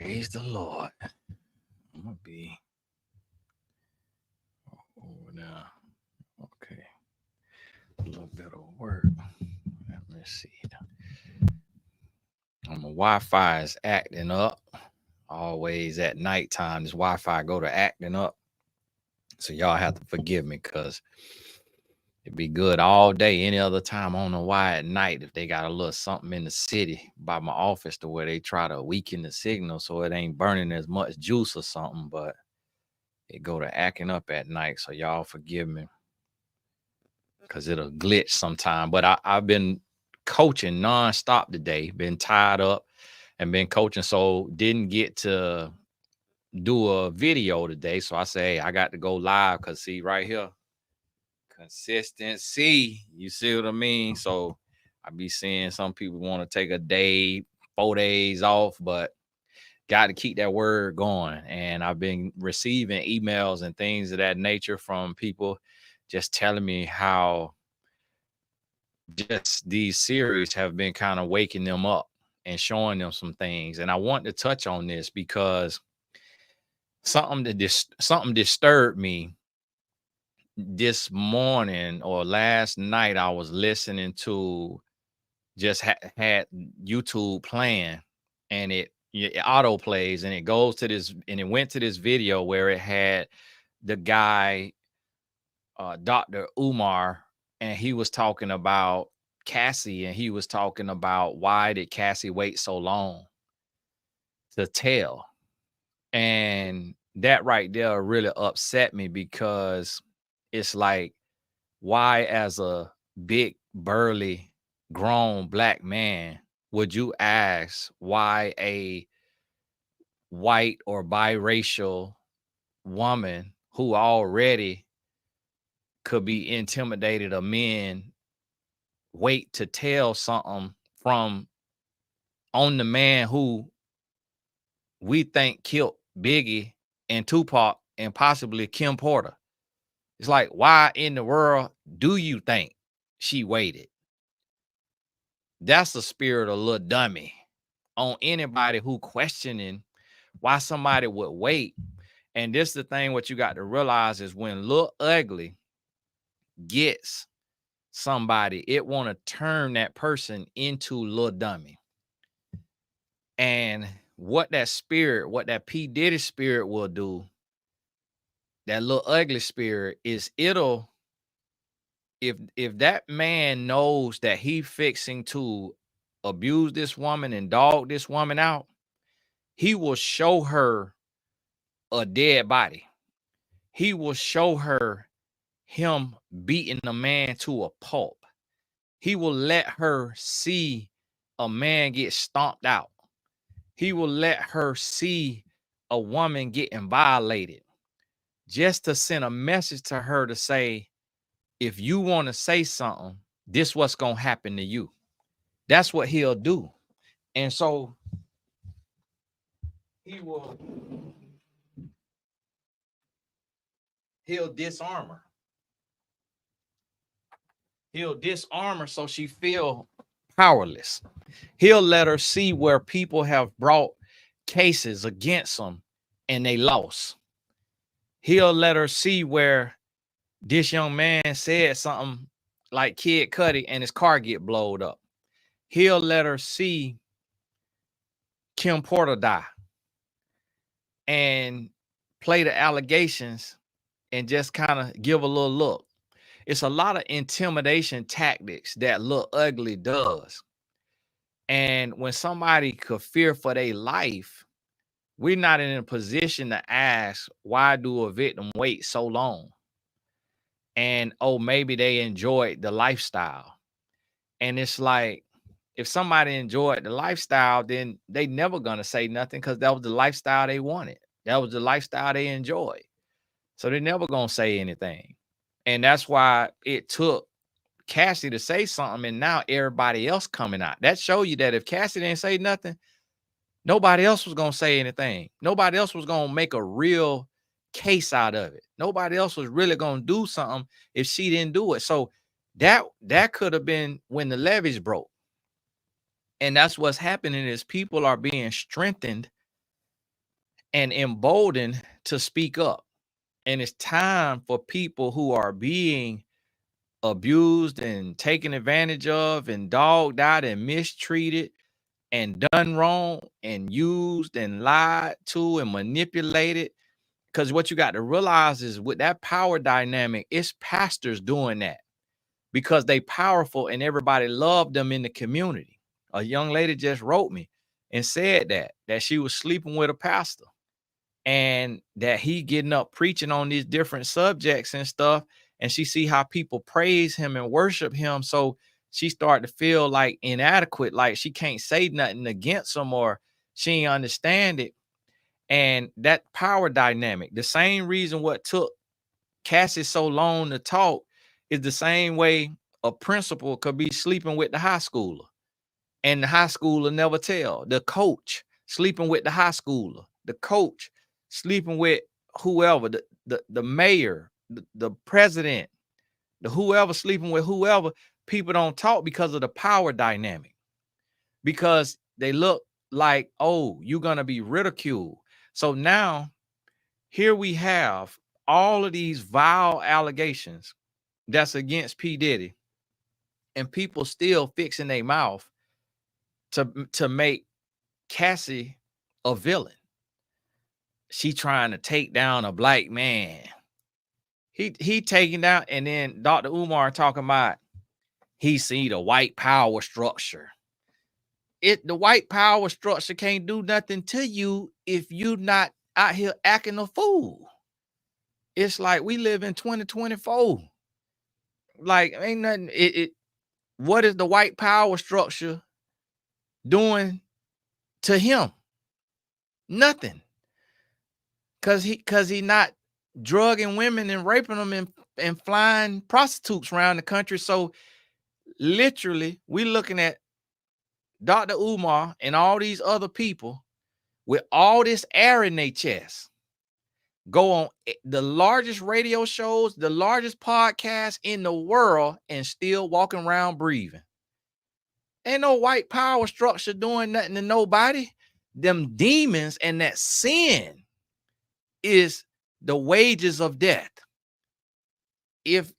Praise the Lord. I'm gonna be over now. Okay. A little bit of work. Let me see. My Wi-Fi is acting up. Always at nighttime, this Wi-Fi go to acting up. So y'all have to forgive me because it'd be good all day. Any other time, I don't know why at night, if they got a little something in the city by my office to where they try to weaken the signal so it ain't burning as much juice or something, but it go to acting up at night. So y'all forgive me because it'll glitch sometime. But I've been coaching nonstop today, been tied up and been coaching. So didn't get to do a video today. So I say, hey, I got to go live because see right here, consistency. You see what I mean? So I be seeing some people want to take a day, 4 days off, but got to keep that word going. And I've been receiving emails and things of that nature from people just telling me how just these series have been kind of waking them up and showing them some things. And I want to touch on this because something disturbed me this morning or last night. I was listening to just had YouTube playing, and it auto plays, and it goes to this, and it went to this video where it had the guy, Dr. Umar, and he was talking about Cassie, and he was talking about why did Cassie wait so long to tell. And that right there really upset me because it's like, why, as a big, burly, grown black man, would you ask why a white or biracial woman who already could be intimidated of men wait to tell something from on the man who we think killed Biggie and Tupac and possibly Kim Porter? It's like, why in the world do you think she waited? That's the spirit of Lil Dummy on anybody who questioning why somebody would wait. And this the thing, what you got to realize is when Lil Ugly gets somebody, it want to turn that person into Lil Dummy. And what that spirit, what that P. Diddy spirit will do, that Lil Ugly spirit, is it'll, if that man knows that he fixing to abuse this woman and dog this woman out, he will show her a dead body. He will show her him beating a man to a pulp. He will let her see a man get stomped out. He will let her see a woman getting violated, just to send a message to her to say, if you want to say something, this what's going to happen to you. That's what he'll do. And so he'll disarm her. He'll disarm her so she feel powerless. He'll let her see where people have brought cases against them and they lost. He'll let her see where this young man said something like Kid Cudi and his car get blowed up. He'll let her see Kim Porter die and play the allegations and just kind of give a little look. It's a lot of intimidation tactics that Lil Ugly does. And when somebody could fear for their life, we're not in a position to ask, why do a victim wait so long? And, oh, maybe they enjoyed the lifestyle. And it's like, if somebody enjoyed the lifestyle, then they never gonna say nothing because that was the lifestyle they wanted. That was the lifestyle they enjoyed. So they're never gonna say anything. And that's why it took Cassie to say something, and now everybody else coming out. That show you that if Cassie didn't say nothing, nobody else was gonna say anything. Nobody else was gonna make a real case out of it. Nobody else was really gonna do something if she didn't do it. So that could have been when the levees broke. And that's what's happening is people are being strengthened and emboldened to speak up. And it's time for people who are being abused and taken advantage of and dogged out and mistreated and done wrong and used and lied to and manipulated. Because what you got to realize is with that power dynamic, it's pastors doing that because they powerful and everybody loved them in the community. A young lady just wrote me and said that she was sleeping with a pastor and that he getting up preaching on these different subjects and stuff, and she see how people praise him and worship him, so she started to feel like inadequate, like she can't say nothing against him or she ain't understand it. And that power dynamic, the same reason what took Cassie so long to talk is the same way a principal could be sleeping with the high schooler and the high schooler never tell. The coach sleeping with the high schooler, the coach sleeping with whoever, the mayor, the president, the whoever sleeping with whoever. People don't talk because of the power dynamic, because they look like, oh, you're gonna be ridiculed. So now here we have all of these vile allegations that's against P. Diddy, and people still fixing their mouth to make Cassie a villain. She trying to take down a black man. He taking down, and then Dr. Umar talking about he see the white power structure. The white power structure can't do nothing to you if you not out here acting a fool. It's like we live in 2024. Like ain't nothing. What is the white power structure doing to him? Nothing. Cause he not drugging women and raping them and flying prostitutes around the country. So literally, we looking at Dr. Umar and all these other people with all this air in their chest go on the largest radio shows, the largest podcast in the world, and still walking around breathing. Ain't no white power structure doing nothing to nobody. Them demons and that sin is the wages of death. If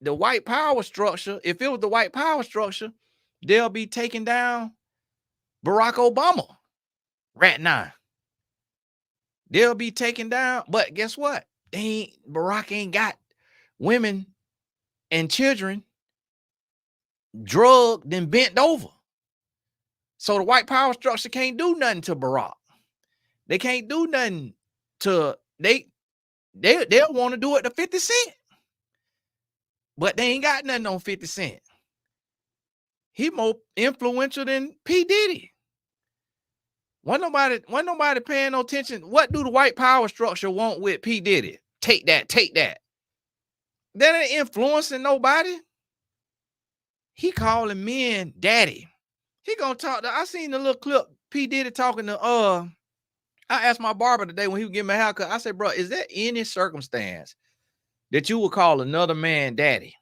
the white power structure, if it was the white power structure, they'll be taking down Barack Obama right now. They'll be taken down, but guess what? Barack ain't got women and children drugged and bent over. So the white power structure can't do nothing to Barack. They can't do nothing to they'll want to do it to 50 Cent. But they ain't got nothing on 50 Cent. He more influential than P. Diddy. Wasn't nobody paying no attention. What do the white power structure want with P. Diddy? Take that, take that. That ain't influencing nobody. He calling men daddy. He gonna talk to, I seen the little clip P. Diddy talking to I asked my barber today when he was giving me a haircut. I said, bro, is there any circumstance that you would call another man daddy?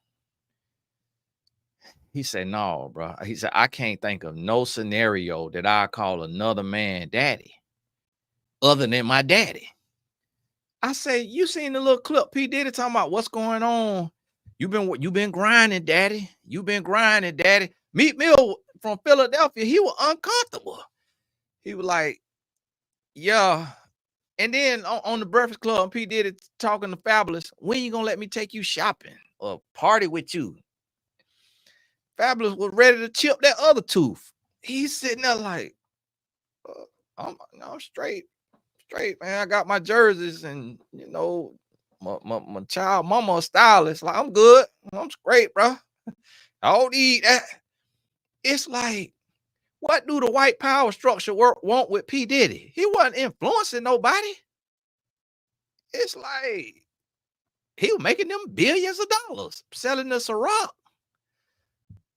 He said, no, bro. He said, I can't think of no scenario that I call another man daddy other than my daddy. I say, you seen the little clip P. Diddy talking about what's going on? You been grinding, daddy. You been grinding, daddy. Meek Mill from Philadelphia, he was uncomfortable. He was like, yeah. And then on the Breakfast Club, P. Diddy talking to Fabulous, when you gonna let me take you shopping or party with you? Fabulous was ready to chip that other tooth. He's sitting there like, I'm straight, man. I got my jerseys and, you know, my child mama stylist. Like, I'm good. I'm straight, bro. I don't need that. It's like, what do the white power structure want with P. Diddy? He wasn't influencing nobody. It's like he was making them billions of dollars selling the Ciroc.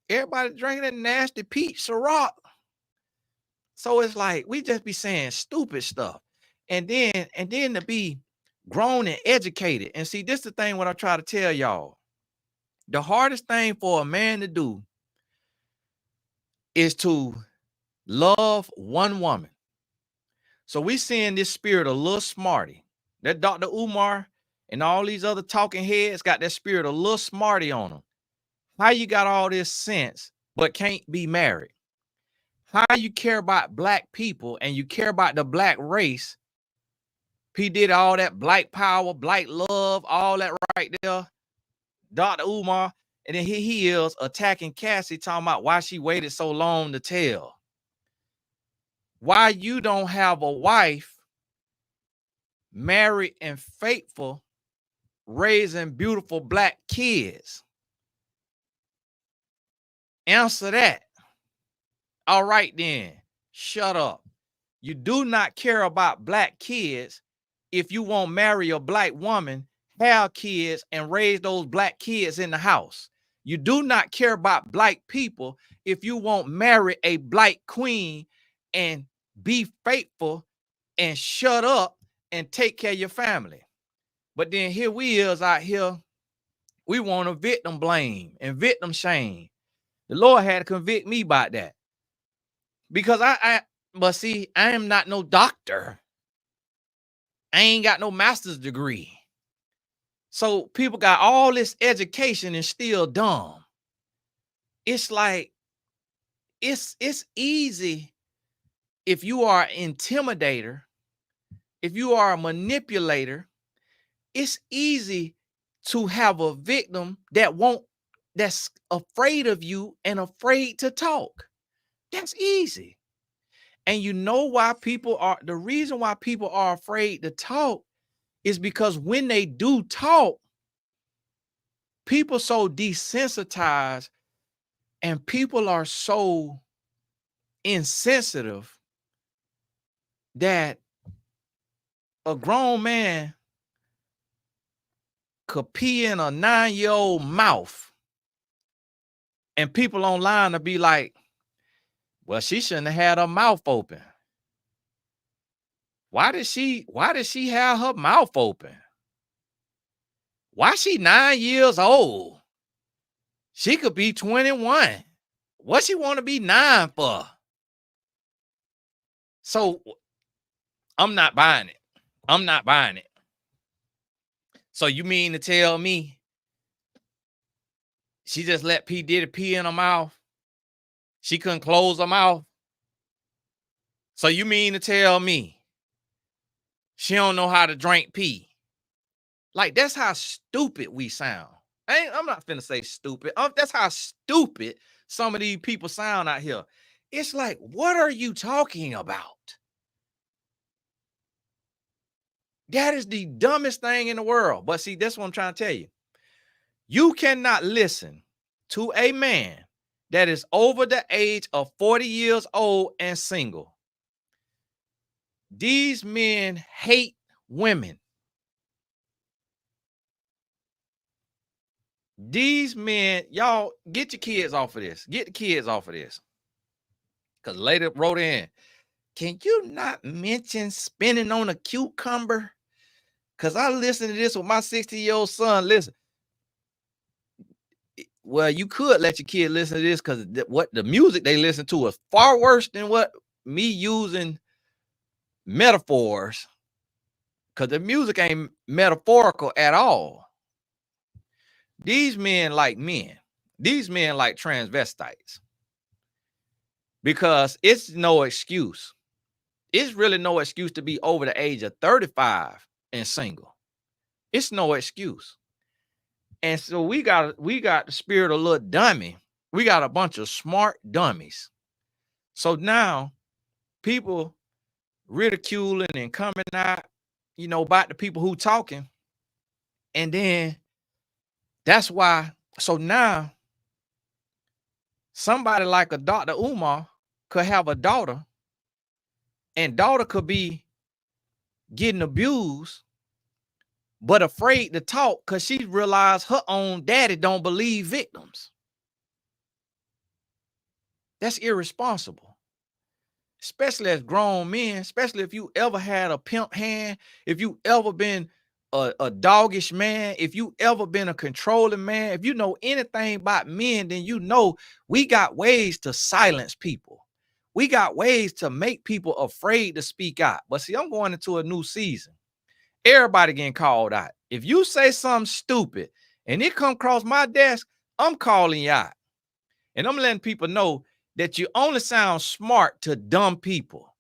Everybody drinking that nasty peach Ciroc. So it's like we just be saying stupid stuff. And then to be grown and educated. And see, this is the thing what I try to tell y'all. The hardest thing for a man to do is to love one woman, So we seeing this spirit of Lil Smarty. That Dr. Umar and all these other talking heads got that spirit of Lil Smarty on them. How you got all this sense but can't be married? How you care about black people and you care about the black race? He did all that black power, black love, all that right there. Dr. Umar. And then here he is attacking Cassie, talking about why she waited so long to tell. Why you don't have a wife, married and faithful, raising beautiful black kids? Answer that. All right, then. Shut up. You do not care about black kids if you won't marry a black woman, have kids, and raise those black kids in the house. You do not care about black people if you won't marry a black queen and be faithful and shut up and take care of your family. But then here we is out here, we want to victim blame and victim shame. The Lord had to convict me about that. Because but see, I am not no doctor. I ain't got no master's degree. So people got all this education and still dumb. It's like, it's easy if you are an intimidator, if you are a manipulator, it's easy to have a victim that's afraid of you and afraid to talk. That's easy. And you know why the reason why people are afraid to talk is because when they do talk, people so desensitized and people are so insensitive that a grown man could pee in a 9-year-old mouth and people online will be like, well, she shouldn't have had her mouth open. Why did she have her mouth open? Why she 9 years old? She could be 21. What she want to be 9 for? So I'm not buying it. I'm not buying it. So you mean to tell me she just let P. Diddy pee in her mouth? She couldn't close her mouth? So you mean to tell me she don't know how to drink pee? Like, that's how stupid we sound. I'm not finna say stupid. That's how stupid some of these people sound out here. It's like, what are you talking about? That is the dumbest thing in the world. But see, that's what I'm trying to tell you. You cannot listen to a man that is over the age of 40 years old and single. These men hate women. These men, y'all, get your kids off of this. Get the kids off of this. Because later wrote in, can you not mention spinning on a cucumber? Because I listen to this with my 60-year-old son. Listen. Well, you could let your kid listen to this because what the music they listen to is far worse than what me using metaphors. Because the music ain't metaphorical at all. These men like men. These men like transvestites. Because it's no excuse. It's really no excuse to be over the age of 35 and single. It's no excuse. And so we got the spirit of Lil Dummy. We got a bunch of smart dummies. So now people ridiculing and coming out, about the people who talking. And then that's why. So now somebody like a Dr. Umar could have a daughter, and daughter could be getting abused, but afraid to talk because she realized her own daddy don't believe victims. That's irresponsible. Especially as grown men, especially if you ever had a pimp hand, if you ever been a doggish man, if you ever been a controlling man, if you know anything about men, then you know we got ways to silence people. We got ways to make people afraid to speak out. But see, I'm going into a new season. Everybody getting called out. If you say something stupid and it come across my desk, I'm calling you out. And I'm letting people know that you only sound smart to dumb people.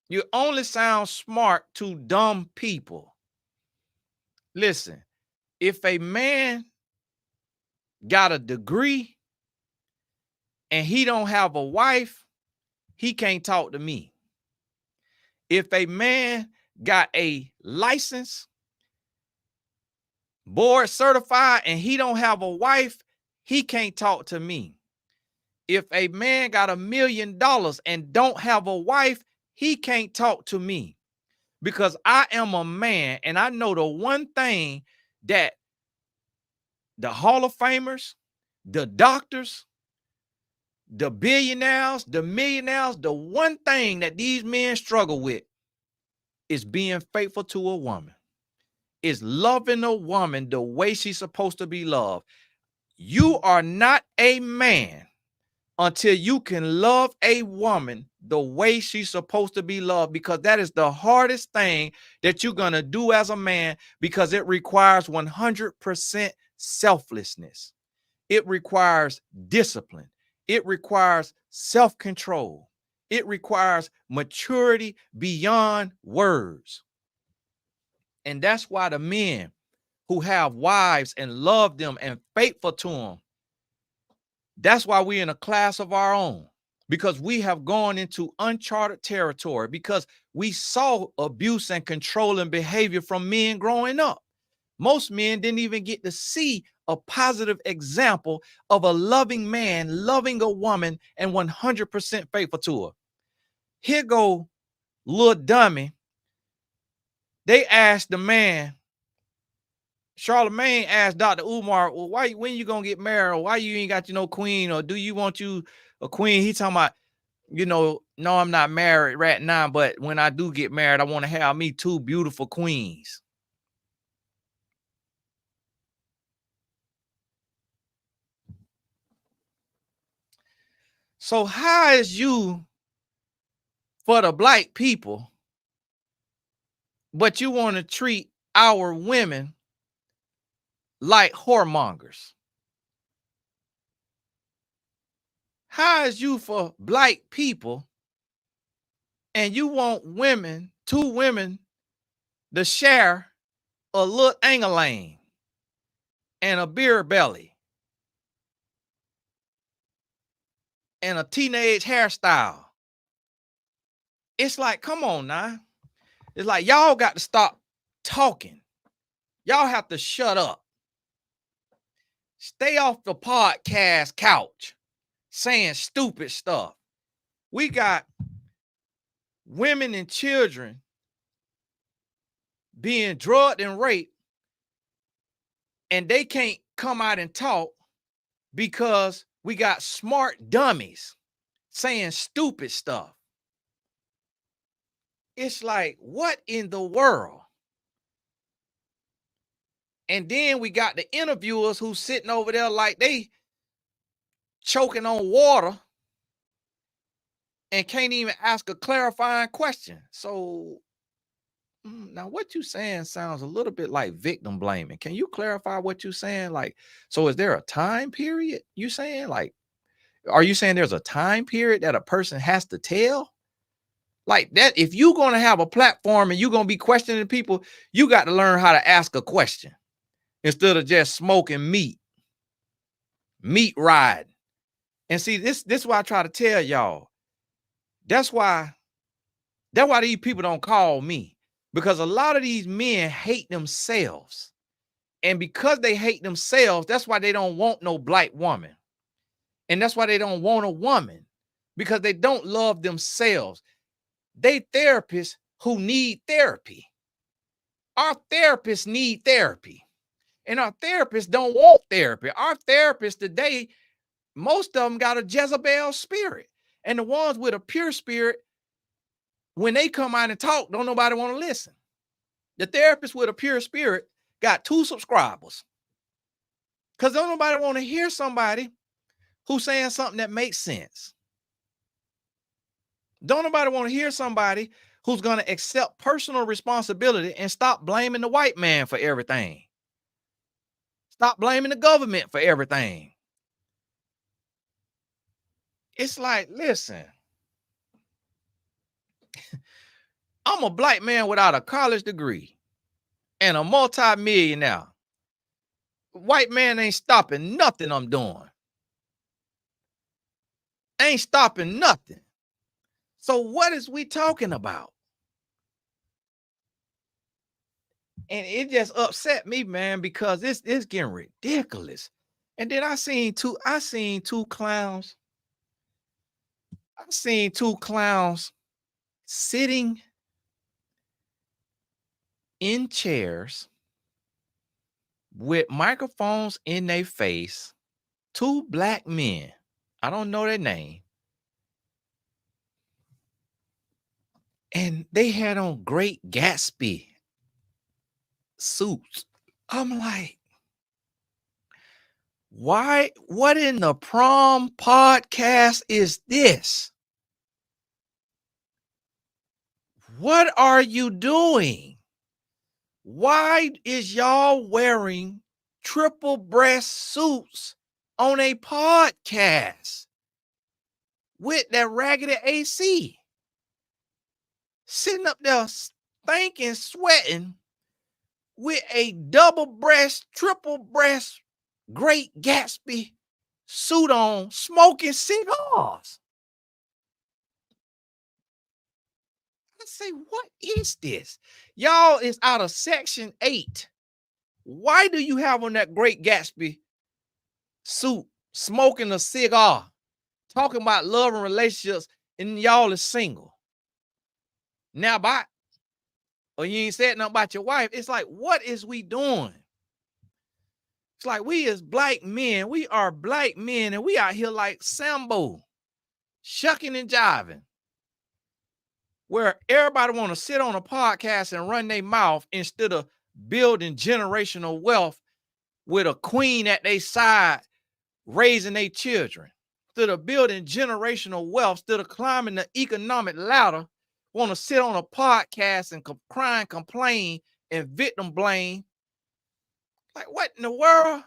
You only sound smart to dumb people. Listen, if a man got a degree and he don't have a wife, he can't talk to me. If a man got a license, board certified, and he don't have a wife, he can't talk to me. If a man got $1 million and don't have a wife, he can't talk to me, because I am a man and I know the one thing that the Hall of Famers, the doctors, the billionaires, the millionaires, the one thing that these men struggle with is being faithful to a woman, is loving a woman the way she's supposed to be loved. You are not a man until you can love a woman the way she's supposed to be loved, because that is the hardest thing that you're going to do as a man, because it requires 100% selflessness. It requires discipline. It requires self-control. It requires maturity beyond words. And that's why the men who have wives and love them and faithful to them, that's why we're in a class of our own, because we have gone into uncharted territory, because we saw abuse and controlling behavior from men growing up. Most men didn't even get to see a positive example of a loving man loving a woman and 100% faithful to her. Here go Lil Dummy. They asked the man, Charlemagne asked Dr. Umar, well, when you gonna get married? Or why you ain't got no queen? Or do you want you a queen? He talking about, no, I'm not married right now, but when I do get married, I want to have me 2 beautiful queens. So how is you for the black people, but you want to treat our women like whoremongers? How is you for black people and you want women, 2 women, to share a little angelang and a beer belly and a teenage hairstyle? It's like, come on now. It's like, y'all got to stop talking. Y'all have to shut up. Stay off the podcast couch saying stupid stuff. We got women and children being drugged and raped, and they can't come out and talk because we got smart dummies saying stupid stuff. It's like, what in the world? And then we got the interviewers who's sitting over there like they choking on water and can't even ask a clarifying question. So now what you saying sounds a little bit like victim blaming. Can you clarify what you're saying? Like, so is there a time period you saying? Like, are you saying there's a time period that a person has to tell? Like that, if you're going to have a platform and you're going to be questioning people, you got to learn how to ask a question instead of just smoking meat riding. And see, this is why I try to tell y'all. That's why these people don't call me, because a lot of these men hate themselves. And because they hate themselves, that's why they don't want no black woman. And that's why they don't want a woman, because they don't love themselves. They therapists who need therapy. Our therapists need therapy. And our therapists don't want therapy. Our therapists today, most of them got a Jezebel spirit. And the ones with a pure spirit, when they come out and talk, don't nobody want to listen. The therapist with a pure spirit got 2 subscribers, because don't nobody want to hear somebody who's saying something that makes sense. Don't nobody want to hear somebody who's going to accept personal responsibility and stop blaming the white man for everything. Stop blaming the government for everything. It's like, listen, I'm a black man without a college degree and a multi-millionaire. White man ain't stopping nothing I'm doing. Ain't stopping nothing. So what is we talking about? And it just upset me, man, because it's getting ridiculous. And then I seen two clowns. I seen two clowns sitting in chairs with microphones in their face. Two black men. I don't know their name. And they had on Great Gatsby suits. I'm like, why? What in the prom podcast is this? What are you doing? Why is y'all wearing triple breast suits on a podcast with that raggedy AC? Sitting up there stinking, sweating with a double breast, triple breast, Great Gatsby suit on, smoking cigars. I say, what is this? Y'all is out of Section 8. Why do you have on that Great Gatsby suit, smoking a cigar, talking about love and relationships, and y'all is single? Now, or you ain't said nothing about your wife. It's like, what is we doing? It's like we as black men, we are black men, and we out here like Sambo, shucking and jiving, where everybody want to sit on a podcast and run their mouth instead of building generational wealth with a queen at their side raising their children. Instead of building generational wealth, instead of climbing the economic ladder, want to sit on a podcast and cry and complain and victim blame. Like, what in the world?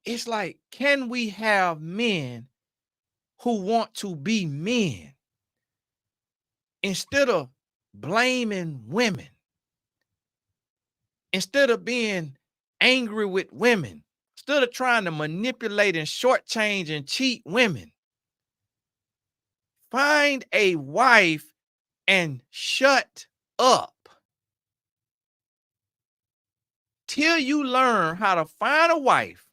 It's like, can we have men who want to be men instead of blaming women, instead of being angry with women, instead of trying to manipulate and shortchange and cheat women? Find a wife and shut up till you learn how to find a wife.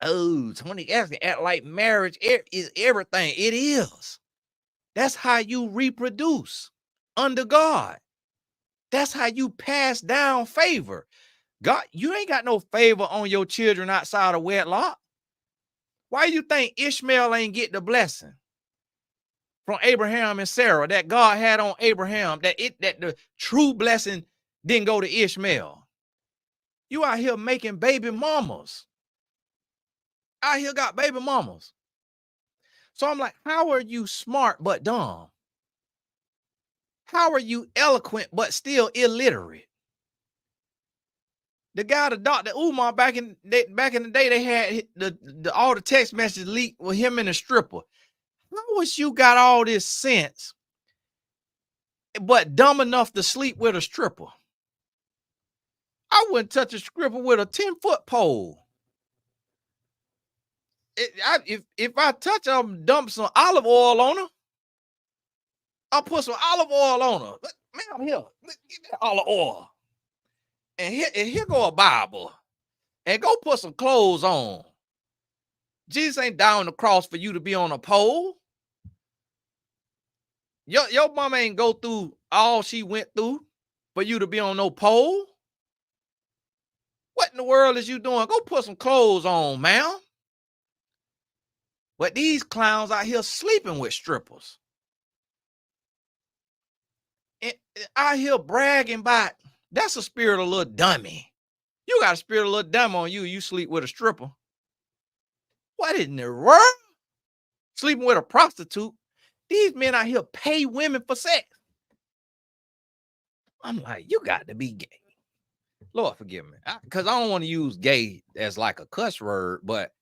Oh, Tony Ashley act like marriage is everything. It is. That's how you reproduce under God. That's how you pass down favor. God, you ain't got no favor on your children outside of wedlock. Why you think Ishmael ain't get the blessing from Abraham and Sarah that God had on Abraham, that the true blessing didn't go to Ishmael? You out here making baby mamas. Out here got baby mamas. So I'm like, how are you smart but dumb? How are you eloquent but still illiterate? The guy, the Dr. Umar, back in the day, they had all the text messages leaked with him and a stripper. How was you got all this sense, but dumb enough to sleep with a stripper? I wouldn't touch a stripper with a 10-foot pole. If I touch her, I'm dump some olive oil on her. I'll put some olive oil on her. Man, here, get that olive oil. And here go a Bible. And go put some clothes on. Jesus ain't down the cross for you to be on a pole. Your mama ain't go through all she went through for you to be on no pole. What in the world is you doing? Go put some clothes on, ma'am. But these clowns out here sleeping with strippers. And out here bragging about, that's a spirit of Lil Dummy. You got a spirit of Lil Dummy on you. You sleep with a stripper. What in the world? Sleeping with a prostitute. These men out here pay women for sex. I'm like, you got to be gay. Lord forgive me. Because I don't want to use gay as like a cuss word, but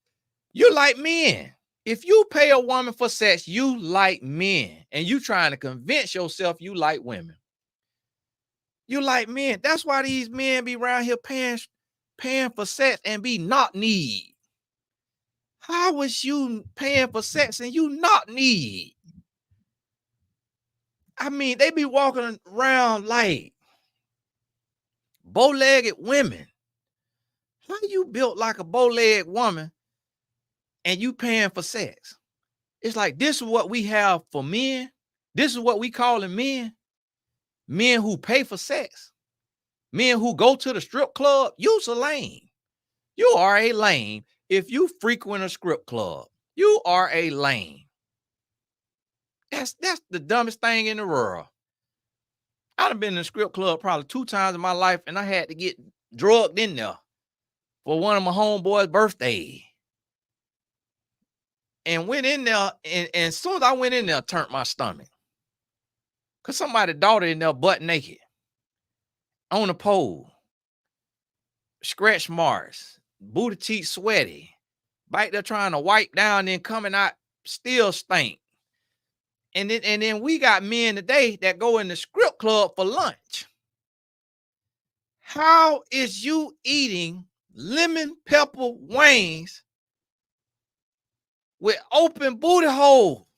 you like men. If you pay a woman for sex, you like men. And you trying to convince yourself you like women. You like men. That's why these men be around here paying for sex and be not need. How was you paying for sex and you not need? I mean, they be walking around like bow-legged women. How you built like a bow-legged woman and you paying for sex? It's like, this is what we have for men. This is what we calling men. Men who pay for sex. Men who go to the strip club. You's a lame. You are a lame if you frequent a strip club. You are a lame. That's the dumbest thing in the world. I'd have been in a strip club probably 2 times in my life, and I had to get drugged in there for one of my homeboys' birthday. And went in there, and as soon as I went in there, turned my stomach. Because somebody's daughter in there butt naked on the pole. Scratch marks, booty cheeks sweaty, back there trying to wipe down, then coming out still stink. And then we got men today that go in the strip club for lunch. How is you eating lemon pepper wings with open booty hole?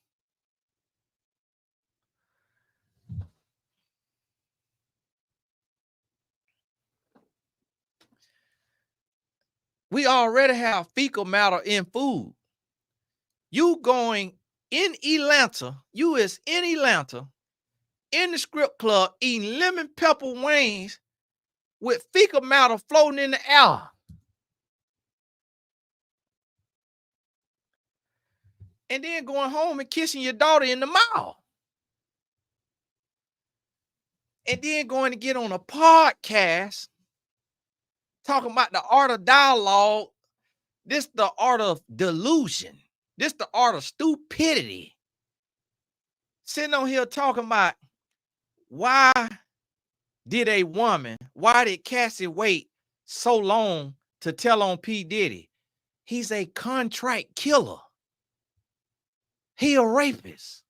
We already have fecal matter in food. You going in Atlanta, you is in Atlanta, in the strip club, eating lemon pepper wings with fecal matter floating in the air. And then going home and kissing your daughter in the mouth. And then going to get on a podcast talking about the art of dialogue. This the art of delusion. This the art of stupidity. Sitting on here talking about why did Cassie wait so long to tell on P. Diddy? He's a contract killer. He a rapist.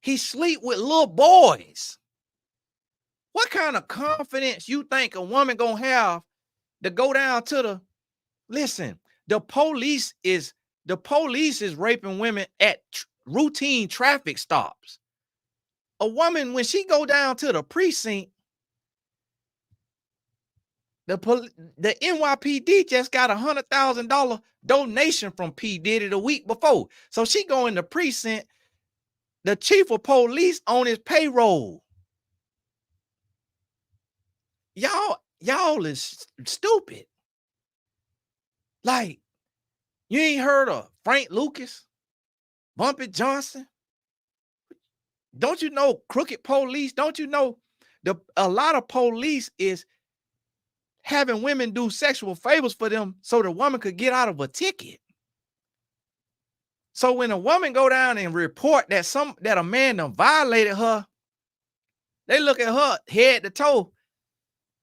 He sleep with little boys. What kind of confidence you think a woman gonna have to go down to the, listen, the police is raping women at routine traffic stops. A woman, when she go down to the precinct, the NYPD just got $100,000 donation from P. Diddy the week before. So she go in the precinct, the chief of police on his payroll. Y'all is stupid. Like, you ain't heard of Frank Lucas, Bumpy Johnson? Don't you know crooked police? Don't you know a lot of police is having women do sexual favors for them so the woman could get out of a ticket? So when a woman go down and report that a man done violated her, they look at her head to toe.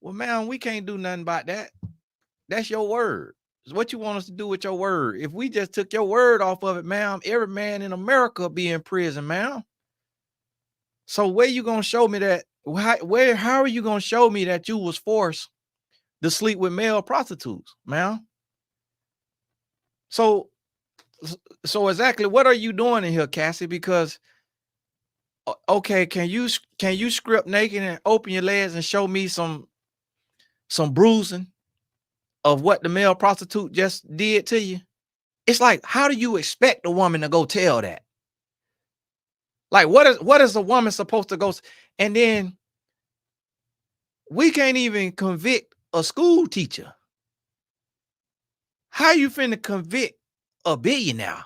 Well, man, we can't do nothing about that. That's your word. It's what you want us to do with your word. If we just took your word off of it, ma'am, every man in America will be in prison, ma'am. So where you gonna show me that? How are you gonna show me that you was forced to sleep with male prostitutes, ma'am? So exactly what are you doing in here, Cassie? Because okay, can you strip naked and open your legs and show me some bruising of what the male prostitute just did to you? It's like, how do you expect a woman to go tell that? Like, what is a woman supposed to go? And then we can't even convict a school teacher. How you finna convict a billionaire?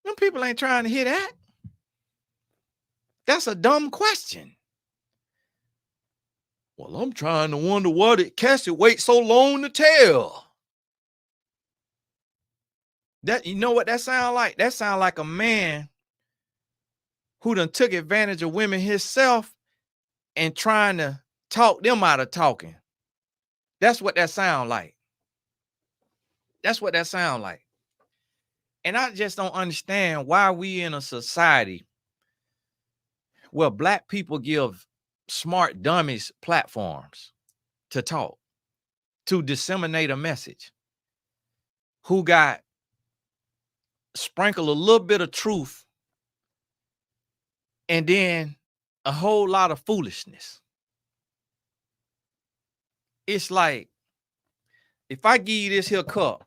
Them people ain't trying to hear that. That's a dumb question. Well, I'm trying to wonder why did Cassie wait so long to tell? That, you know what that sound like? That sound like a man who done took advantage of women himself and trying to talk them out of talking. That's what that sound like. That's what that sound like. And I just don't understand why we in a society where black people give smart dummies platforms to talk, to disseminate a message, who got sprinkle a little bit of truth and then a whole lot of foolishness. It's like, if I give you this here cup,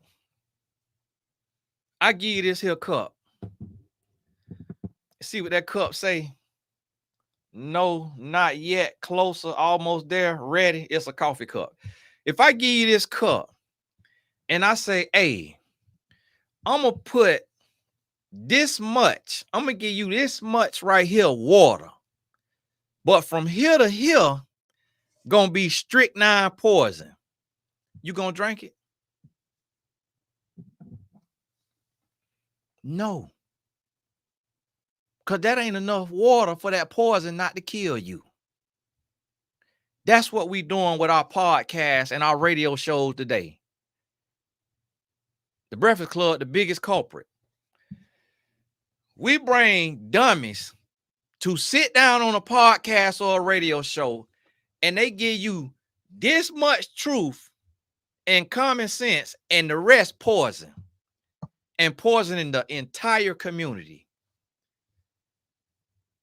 I give you this here cup. See what that cup say? No, not yet. Closer, almost there, ready. It's a coffee cup. If I give you this cup and I say, hey, I'm going to put this much, I'm going to give you this much right here, water. But from here to here, going to be strychnine poison. You going to drink it? No. Because that ain't enough water for that poison not to kill you. That's what we doing with our podcast and our radio shows today. The Breakfast Club, the biggest culprit. We bring dummies to sit down on a podcast or a radio show, and they give you this much truth and common sense, and the rest poison, and poisoning the entire community.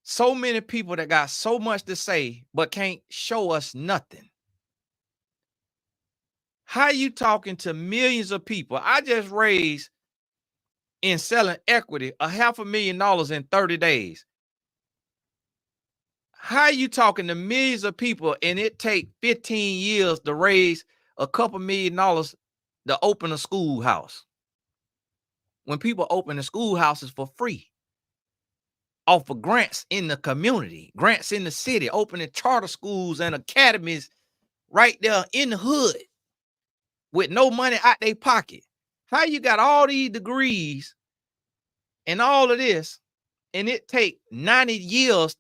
So many people that got so much to say, but can't show us nothing. How you talking to millions of people? I just raised, in selling equity, $500,000 in 30 days. How you talking to millions of people and it take 15 years to raise a couple $1 million to open a schoolhouse? When people open the schoolhouses for free, off of grants in the community, grants in the city, opening charter schools and academies right there in the hood with no money out their pocket. How you got all these degrees and all of this, and it take 90 years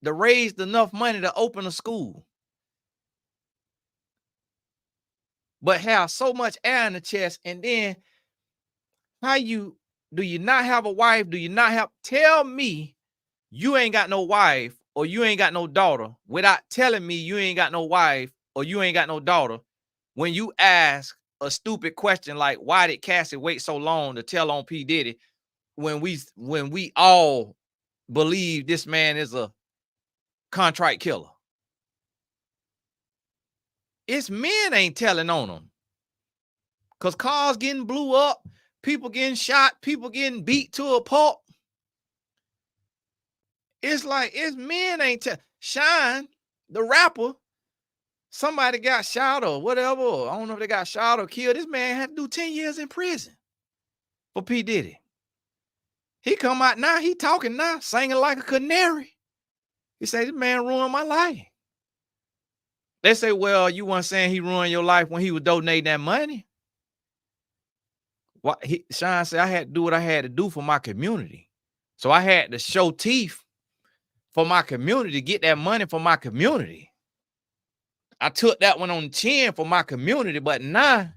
to raise enough money to open a school, but have so much air in the chest? And then how you, do you not have a wife? Do you not have, tell me you ain't got no wife or you ain't got no daughter without telling me you ain't got no wife or you ain't got no daughter when you ask a stupid question like, why did Cassie wait so long to tell on P. Diddy when we all believe this man is a contract killer? It's men ain't telling on him, because cars getting blew up, people getting shot, people getting beat to a pulp. It's like, it's men ain't telling. Shine, the rapper, somebody got shot or whatever. I don't know if they got shot or killed. This man had to do 10 years in prison for P. Diddy. He come out now, he talking now, singing like a canary. He say, this man ruined my life. They say, well, you weren't saying he ruined your life when he was donating that money. Sean said, I had to do what I had to do for my community. So I had to show teeth for my community, get that money for my community. I took that one on the chin for my community, but now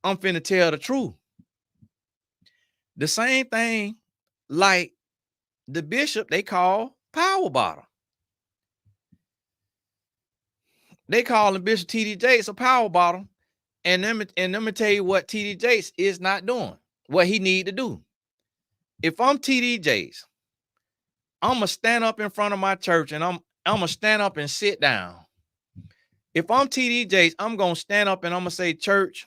I'm finna tell the truth. The same thing like the bishop they call Power Bottom. They call him Bishop T.D. Jakes a power bottom. And let me tell you what T.D. Jakes is not doing, what he need to do. If I'm T.D. Jakes, I'm going to stand up in front of my church and I'm going to stand up and sit down. If I'm T.D. Jakes, I'm going to stand up and I'm going to say, church,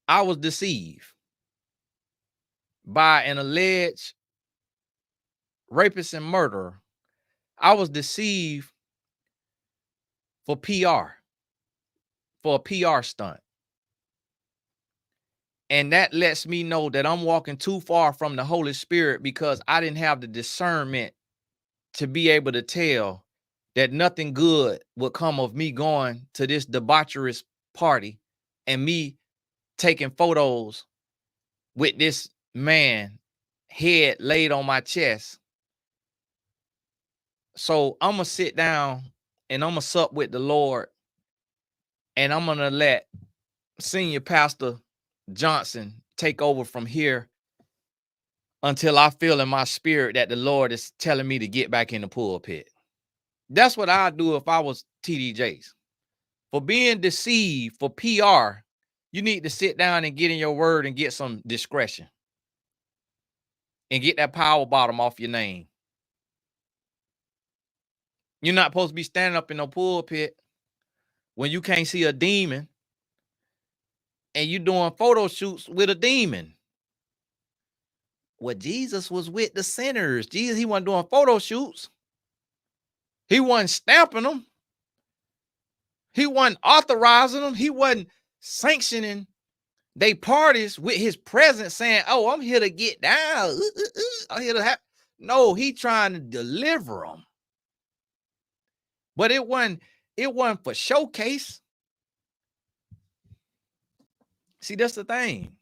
I was deceived by an alleged rapist and murderer. I was deceived for PR, for a PR stunt. And that lets me know that I'm walking too far from the Holy Spirit, because I didn't have the discernment to be able to tell that nothing good would come of me going to this debaucherous party and me taking photos with this man head laid on my chest. So I'm gonna sit down and I'm gonna sup with the Lord, and I'm gonna let Senior Pastor Johnson take over from here until I feel in my spirit that the Lord is telling me to get back in the pulpit. That's what I'd do if I was TD Jakes. For being deceived, for PR, you need to sit down and get in your word and get some discretion. And get that power bottom off your name. You're not supposed to be standing up in no pulpit when you can't see a demon and you doing photo shoots with a demon. Well, Jesus was with the sinners. Jesus, he wasn't doing photo shoots. He wasn't stamping them. He wasn't authorizing them. He wasn't sanctioning they parties with his presence, saying, oh, I'm here to get down. I'm here to have. No, he trying to deliver them. But it wasn't for showcase. See, that's the thing.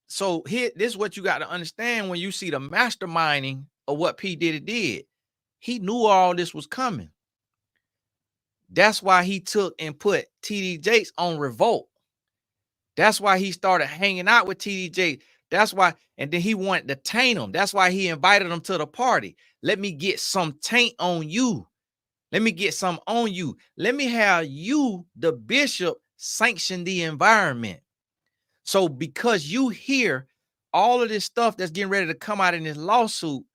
So here, this is what you got to understand when you see the masterminding of what P. Diddy did. He knew all this was coming. That's why he took and put TD Jakes on Revolt. That's why he started hanging out with TD Jakes. That's why, and then he wanted to taint him. That's why he invited him to the party. Let me get some taint on you. Let me get some on you. Let me have you, the bishop, sanction the environment. So because you hear all of this stuff that's getting ready to come out in this lawsuit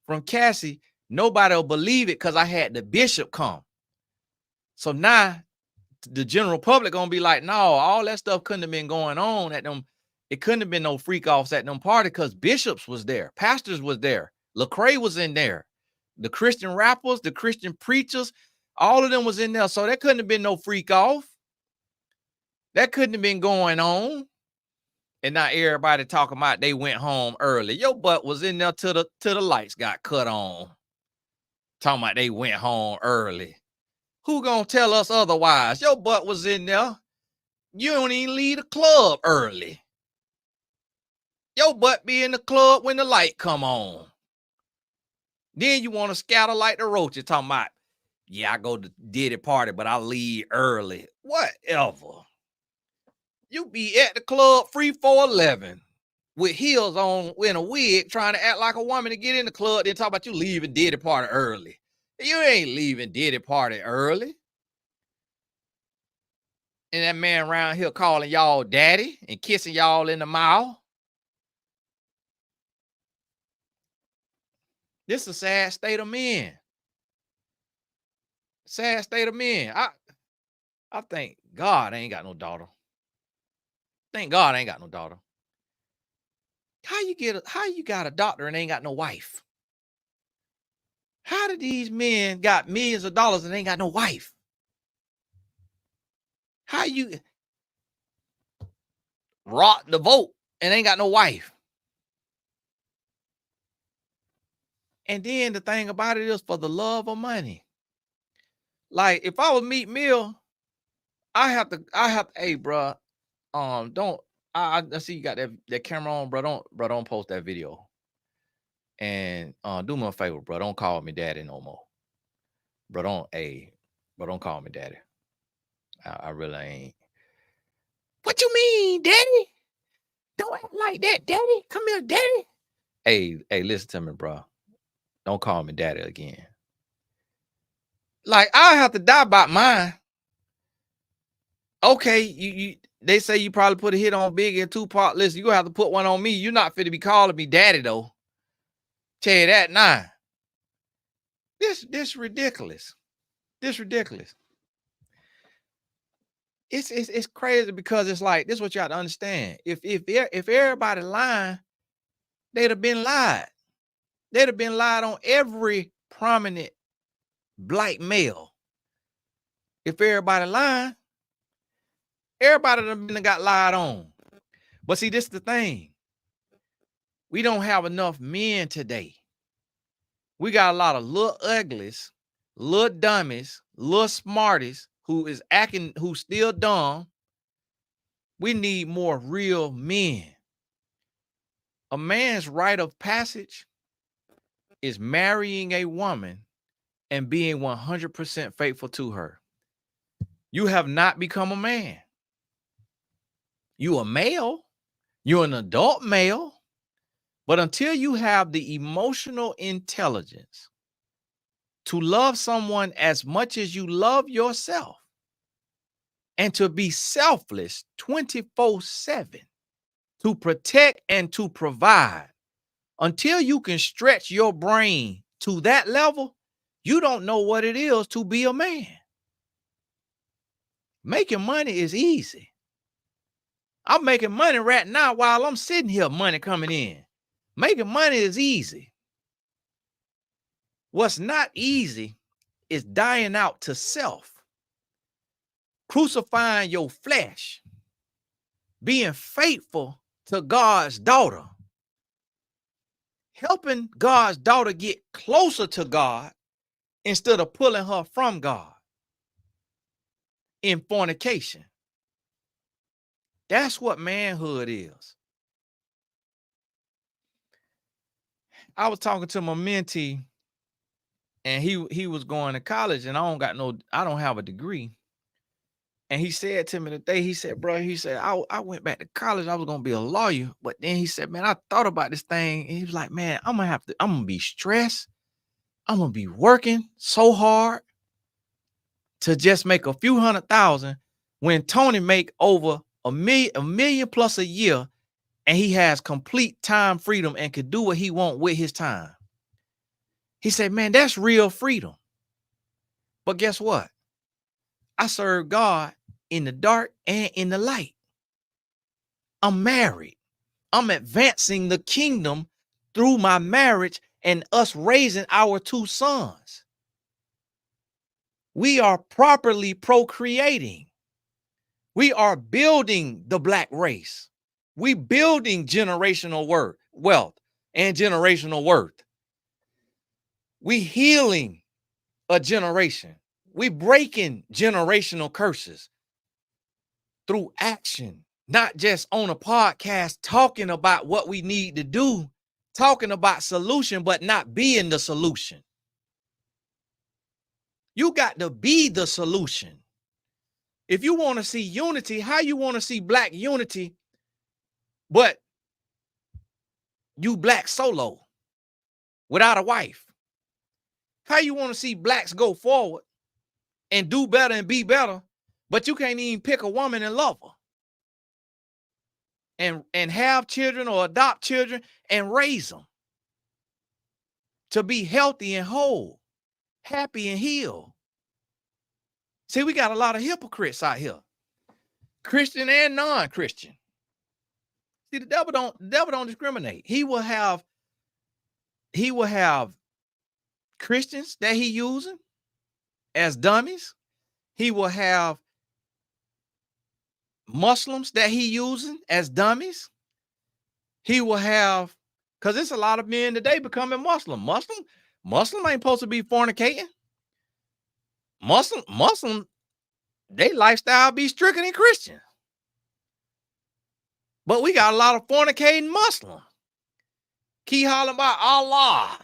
from Cassie, nobody will believe it because I had the bishop come. So now the general public gonna be like, no, all that stuff couldn't have been going on at them. It couldn't have been no freak offs at them party because bishops was there, pastors was there, Lecrae was in there, the Christian rappers, the Christian preachers, all of them was in there. So that couldn't have been no freak off. That couldn't have been going on. And now everybody talking about they went home early. Your butt was in there till the lights got cut on. Talking about they went home early. Who gonna tell us otherwise? Your butt was in there. You don't even leave the club early. Your butt be in the club when the light come on. Then you want to scatter like the roaches talking about, yeah, I go to Diddy party, but I leave early. Whatever. You be at the club free for 11 with heels on in a wig trying to act like a woman to get in the club, then talk about you leaving Diddy party early. You ain't leaving Diddy party early. And that man around here calling y'all daddy and kissing y'all in the mouth. This is a sad state of men. Sad state of men. I thank God I ain't got no daughter. Thank God I ain't got no daughter. How you got a doctor and ain't got no wife? How did these men got millions of dollars and ain't got no wife? How you rock the vote and ain't got no wife? And then the thing about it is for the love of money. Like if I was Meek Mill, I have to, hey, bro, don't, I see you got that camera on, bro. Don't post that video. And do me a favor, bro. Don't call me daddy no more. Bro, don't call me daddy. I really ain't. What you mean, daddy? Don't act like that, daddy. Come here, daddy. Hey, listen to me, bro. Don't call me daddy again. Like, I have to die by mine. Okay, you they say you probably put a hit on Big and Tupac. Listen, you gonna have to put one on me. You're not fit to be calling me daddy, though. Tell you that now. This ridiculous. This ridiculous. It's crazy because it's like this is what you have to understand. If everybody lying, they'd have been lied. They'd have been lied on every prominent black male. If everybody lying, everybody done been got lied on. But see, this is the thing. We don't have enough men today. We got a lot of little uglies, little dummies, little smarties who is acting, who's still dumb. We need more real men. A man's rite of passage is marrying a woman and being 100% faithful to her. You have not become a man. You a male. You're an adult male. But until you have the emotional intelligence to love someone as much as you love yourself and to be selfless 24/7, to protect and to provide, until you can stretch your brain to that level, you don't know what it is to be a man. Making money is easy. I'm making money right now while I'm sitting here, money coming in. Making money is easy. What's not easy is dying out to self, crucifying your flesh, being faithful to God's daughter, helping God's daughter get closer to God instead of pulling her from God in fornication. That's what manhood is. I was talking to my mentee, and he was going to college, and I don't have a degree. And he said to me today, he said, bro, he said, I went back to college. I was gonna be a lawyer. But then he said, man, I thought about this thing. And he was like, man, I'm gonna be stressed. I'm gonna be working so hard to just make a few $100,000 when Tony make over a million plus a year, and he has complete time freedom and could do what he want with his time. He said, man, that's real freedom. But guess what? I serve God in the dark and in the light. I'm married. I'm advancing the kingdom through my marriage and us raising our 2 sons. We are properly procreating. We are building the black race. We building generational wealth and generational worth. We healing a generation. We breaking generational curses through action, not just on a podcast talking about what we need to do, talking about solution, but not being the solution. You got to be the solution. If you want to see unity, how you want to see black unity, but you black solo without a wife? How you want to see blacks go forward and do better and be better, but you can't even pick a woman and love her and have children or adopt children and raise them to be healthy and whole, happy and healed? See, we got a lot of hypocrites out here, Christian and non-Christian. See, the devil don't discriminate. He will have Christians that he using as dummies. He will have Muslims that he using as dummies. He will have, because there's a lot of men today becoming Muslim. Muslim ain't supposed to be fornicating. Muslim, they lifestyle be stricter than Christian. But we got a lot of fornicating Muslims. Keep hollering about Allah.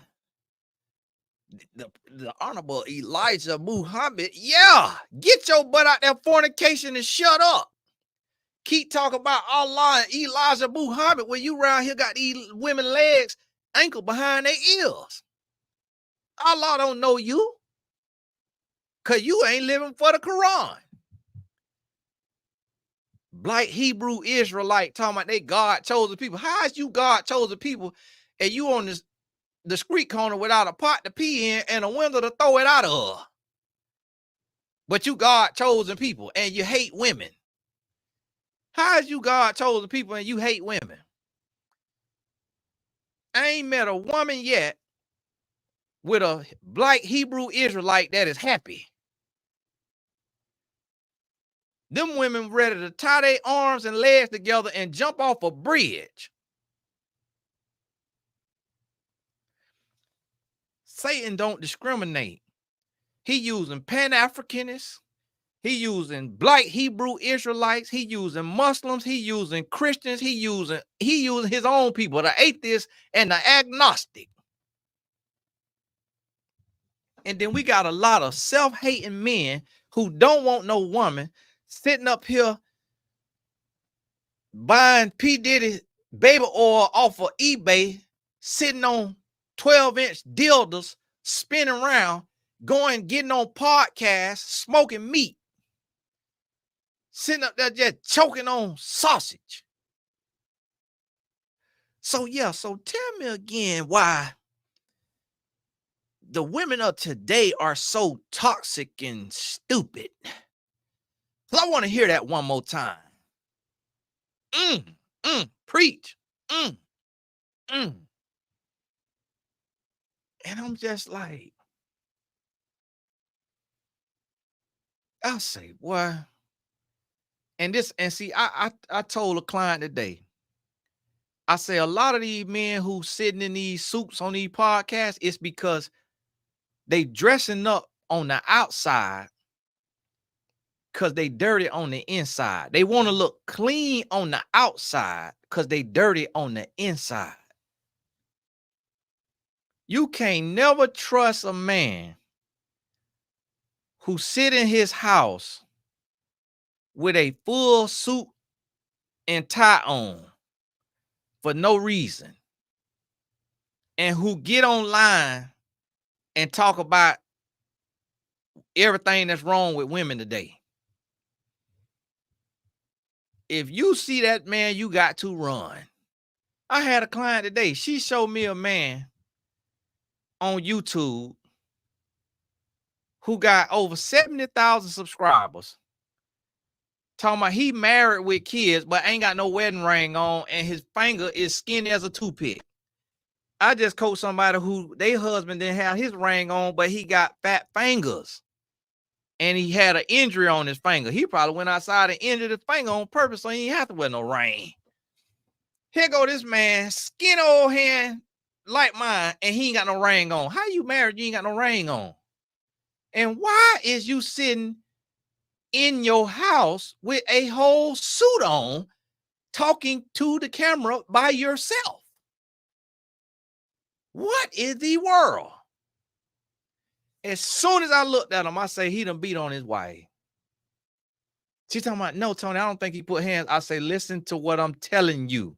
The Honorable Elijah Muhammad. Yeah, get your butt out there fornication and shut up. Keep talking about Allah and Elijah Muhammad when you around here got these women legs ankle behind their ears. Allah don't know you because you ain't living for the Quran. Black Hebrew Israelite talking about they God chosen people. How is you God chosen people and you on the street corner without a pot to pee in and a window to throw it out of? But you God chosen people and you hate women. How is you God chosen people and you hate women? I ain't met a woman yet with a black Hebrew Israelite that is happy. Them women ready to tie their arms and legs together and jump off a bridge. Satan don't discriminate. He using Pan-Africanists. He using black Hebrew Israelites. He using Muslims. He using Christians. He using his own people, the atheists and the agnostic. And then we got a lot of self-hating men who don't want no woman sitting up here buying P. Diddy baby oil off of eBay, sitting on 12-inch dildos, spinning around, getting on podcasts, smoking meat, sitting up there just choking on sausage. So yeah, so tell me again why the women of today are so toxic and stupid. I want to hear that one more time. Preach. And I'm just like, I say, boy. And see, I told a client today, I say a lot of these men who sitting in these suits on these podcasts, it's because they dressing up on the outside because they dirty on the inside. They want to look clean on the outside because they dirty on the inside. You can't never trust a man who sit in his house with a full suit and tie on for no reason, and who get online and talk about everything that's wrong with women today. If you see that man, you got to run. I had a client today. She showed me a man on YouTube who got over 70,000 subscribers. Talking about he married with kids, but ain't got no wedding ring on, and his finger is skinny as a toothpick. I just coached somebody who their husband didn't have his ring on, but he got fat fingers. And he had an injury on his finger. He probably went outside and injured his finger on purpose, so he didn't have to wear no ring. Here go this man, skinny old hand like mine, and he ain't got no ring on. How you married? You ain't got no ring on. And why is you sitting in your house with a whole suit on, talking to the camera by yourself? What is the world? As soon as I looked at him, I say he done beat on his wife. She's talking about, no, Tony, I don't think he put hands. I say, listen to what I'm telling you.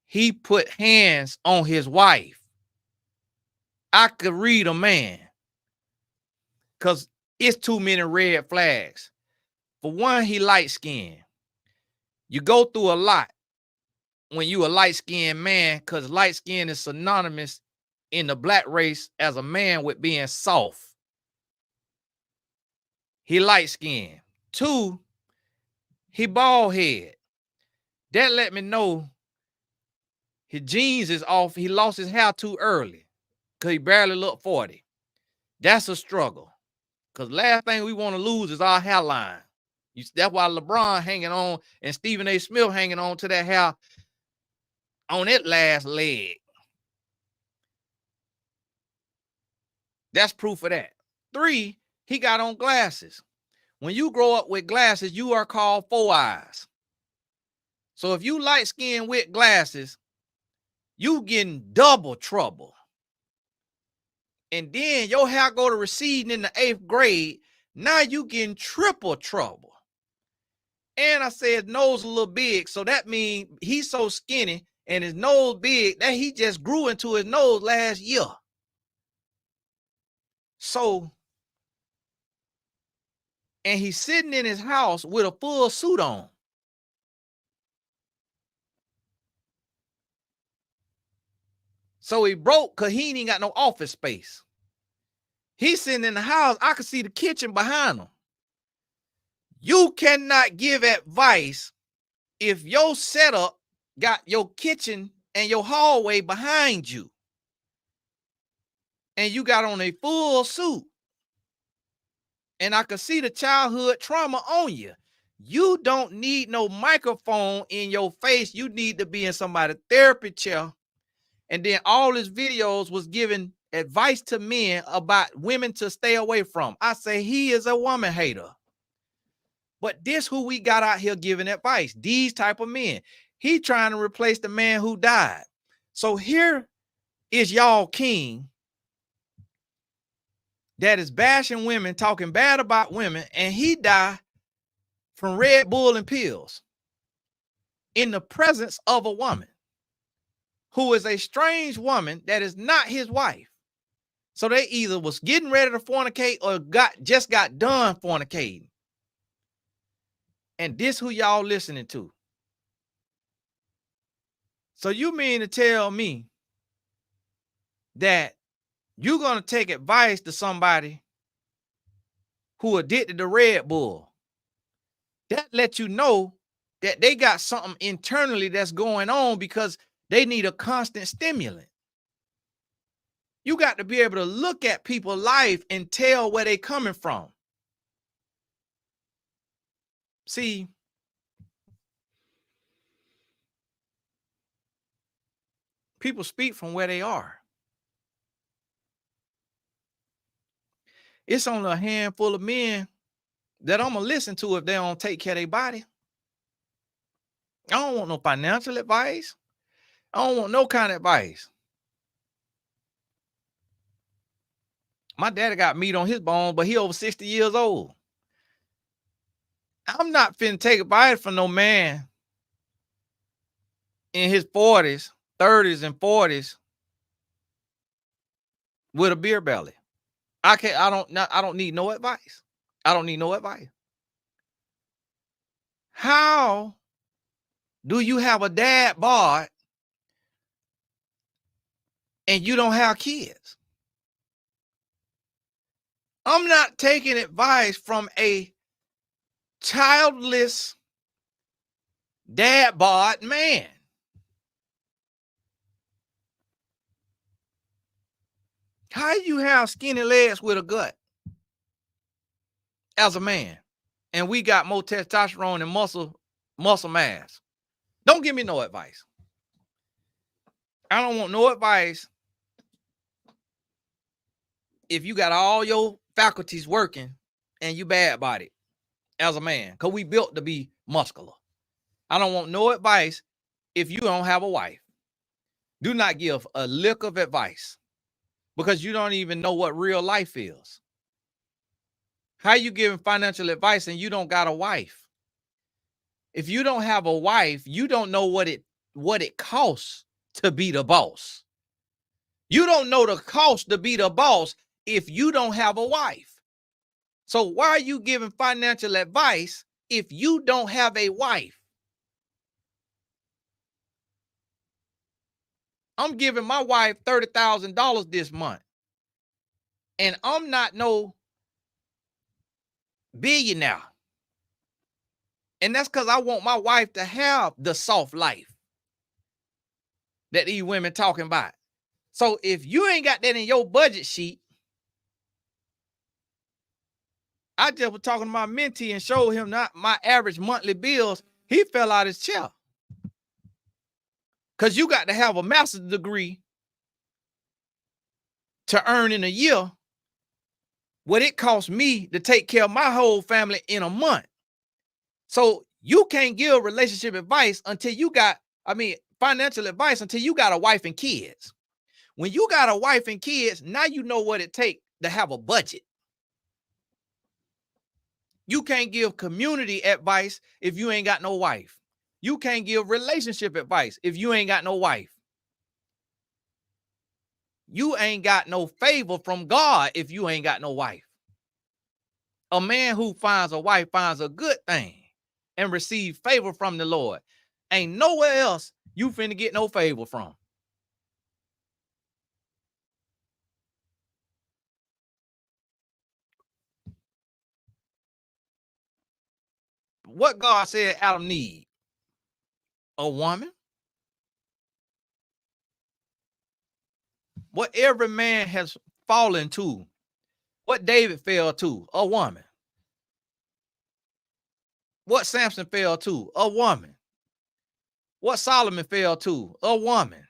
He put hands on his wife. I could read a man because it's too many red flags. For one, he light-skinned. You go through a lot when you a light-skinned man, because light skin is synonymous in the black race as a man with being soft. He light-skinned. Two, he bald head. That let me know his genes is off. He lost his hair too early because he barely looked 40. That's a struggle. Because last thing we want to lose is our hairline. That's why LeBron hanging on and Stephen A. Smith hanging on to that hair on that last leg. That's proof of that. Three, he got on glasses. When you grow up with glasses, you are called four eyes. So if you light skinned with glasses, you getting double trouble. And then your hair go to receding in the 8th grade. Now you getting triple trouble. And I said nose a little big. So that means he's so skinny and his nose big that he just grew into his nose last year. So, and he's sitting in his house with a full suit on. So he broke because he ain't got no office space. He's sitting in the house. I could see the kitchen behind him. You cannot give advice if your setup got your kitchen and your hallway behind you and you got on a full suit. And I could see the childhood trauma on you. You don't need no microphone in your face. You need to be in somebody's therapy chair. And then all his videos was giving advice to men about women to stay away from. I say he is a woman hater. But this who we got out here giving advice, these type of men. He trying to replace the man who died. So here is y'all king that is bashing women, talking bad about women, and he died from Red Bull and pills in the presence of a woman who is a strange woman that is not his wife. So they either was getting ready to fornicate or just got done fornicating. And this who y'all listening to. So you mean to tell me that you're going to take advice to somebody who addicted to Red Bull? That lets you know that they got something internally that's going on because they need a constant stimulant. You got to be able to look at people's life and tell where they coming from. See, people speak from where they are. It's only a handful of men that I'm going to listen to if they don't take care of their body. I don't want no financial advice. I don't want no kind of advice. My daddy got meat on his bones, but he over 60 years old. I'm not finna take advice from no man in his 40s, 30s, and 40s with a beer belly. I don't need no advice. I don't need no advice. How do you have a dad bod and you don't have kids? I'm not taking advice from a childless dad bod man. How you have skinny legs with a gut as a man, and we got more testosterone and muscle mass? Don't give me no advice. I don't want no advice if you got all your faculties working and you bad body as a man, because we built to be muscular. I don't want no advice if you don't have a wife. Do not give a lick of advice because you don't even know what real life is. How you giving financial advice and you don't got a wife? If you don't have a wife, you don't know what it costs to be the boss. You don't know the cost to be the boss if you don't have a wife. So why are you giving financial advice if you don't have a wife? I'm giving my wife $30,000 this month, and I'm not no billionaire. And that's because I want my wife to have the soft life that these women talking about. So if you ain't got that in your budget sheet, I just was talking to my mentee and showed him not my average monthly bills. He fell out his chair. Because you got to have a master's degree to earn in a year what it costs me to take care of my whole family in a month. So you can't give relationship advice until you got, financial advice until you got a wife and kids. When you got a wife and kids, now you know what it takes to have a budget. You can't give community advice if you ain't got no wife. You can't give relationship advice if you ain't got no wife. You ain't got no favor from God if you ain't got no wife. A man who finds a wife finds a good thing and receives favor from the Lord. Ain't nowhere else you finna get no favor from. What God said Adam need? A woman. What every man has fallen to. What David fell to? A woman. What Samson fell to? A woman. What Solomon fell to? A woman.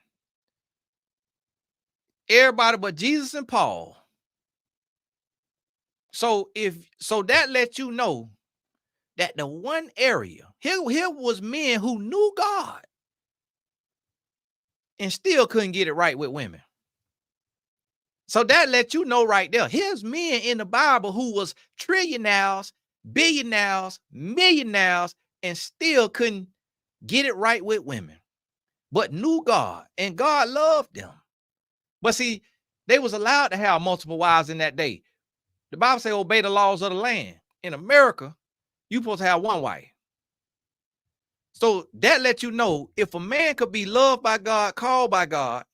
Everybody but Jesus and Paul. So that lets you know that the one area, here was men who knew God and still couldn't get it right with women. So that lets you know right there. Here's men in the Bible who was trillionaires, billionaires, millionaires, and still couldn't get it right with women, but knew God, and God loved them. But see, they was allowed to have multiple wives in that day. The Bible says obey the laws of the land. In America, you supposed to have one wife. So that lets you know if a man could be loved by God, called by God,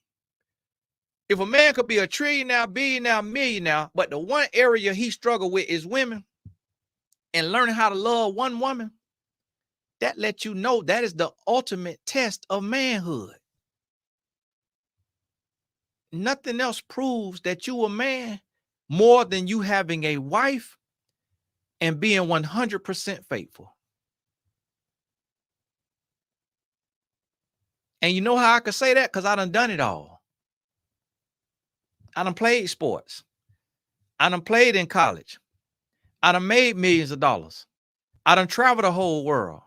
if a man could be a trillionaire, billionaire, millionaire, but the one area he struggled with is women and learning how to love one woman, that lets you know that is the ultimate test of manhood. Nothing else proves that you a man more than you having a wife and being 100% faithful. And you know how I could say that? Because I done it all. I done played sports. I done played in college. I done made millions of dollars. I done traveled the whole world.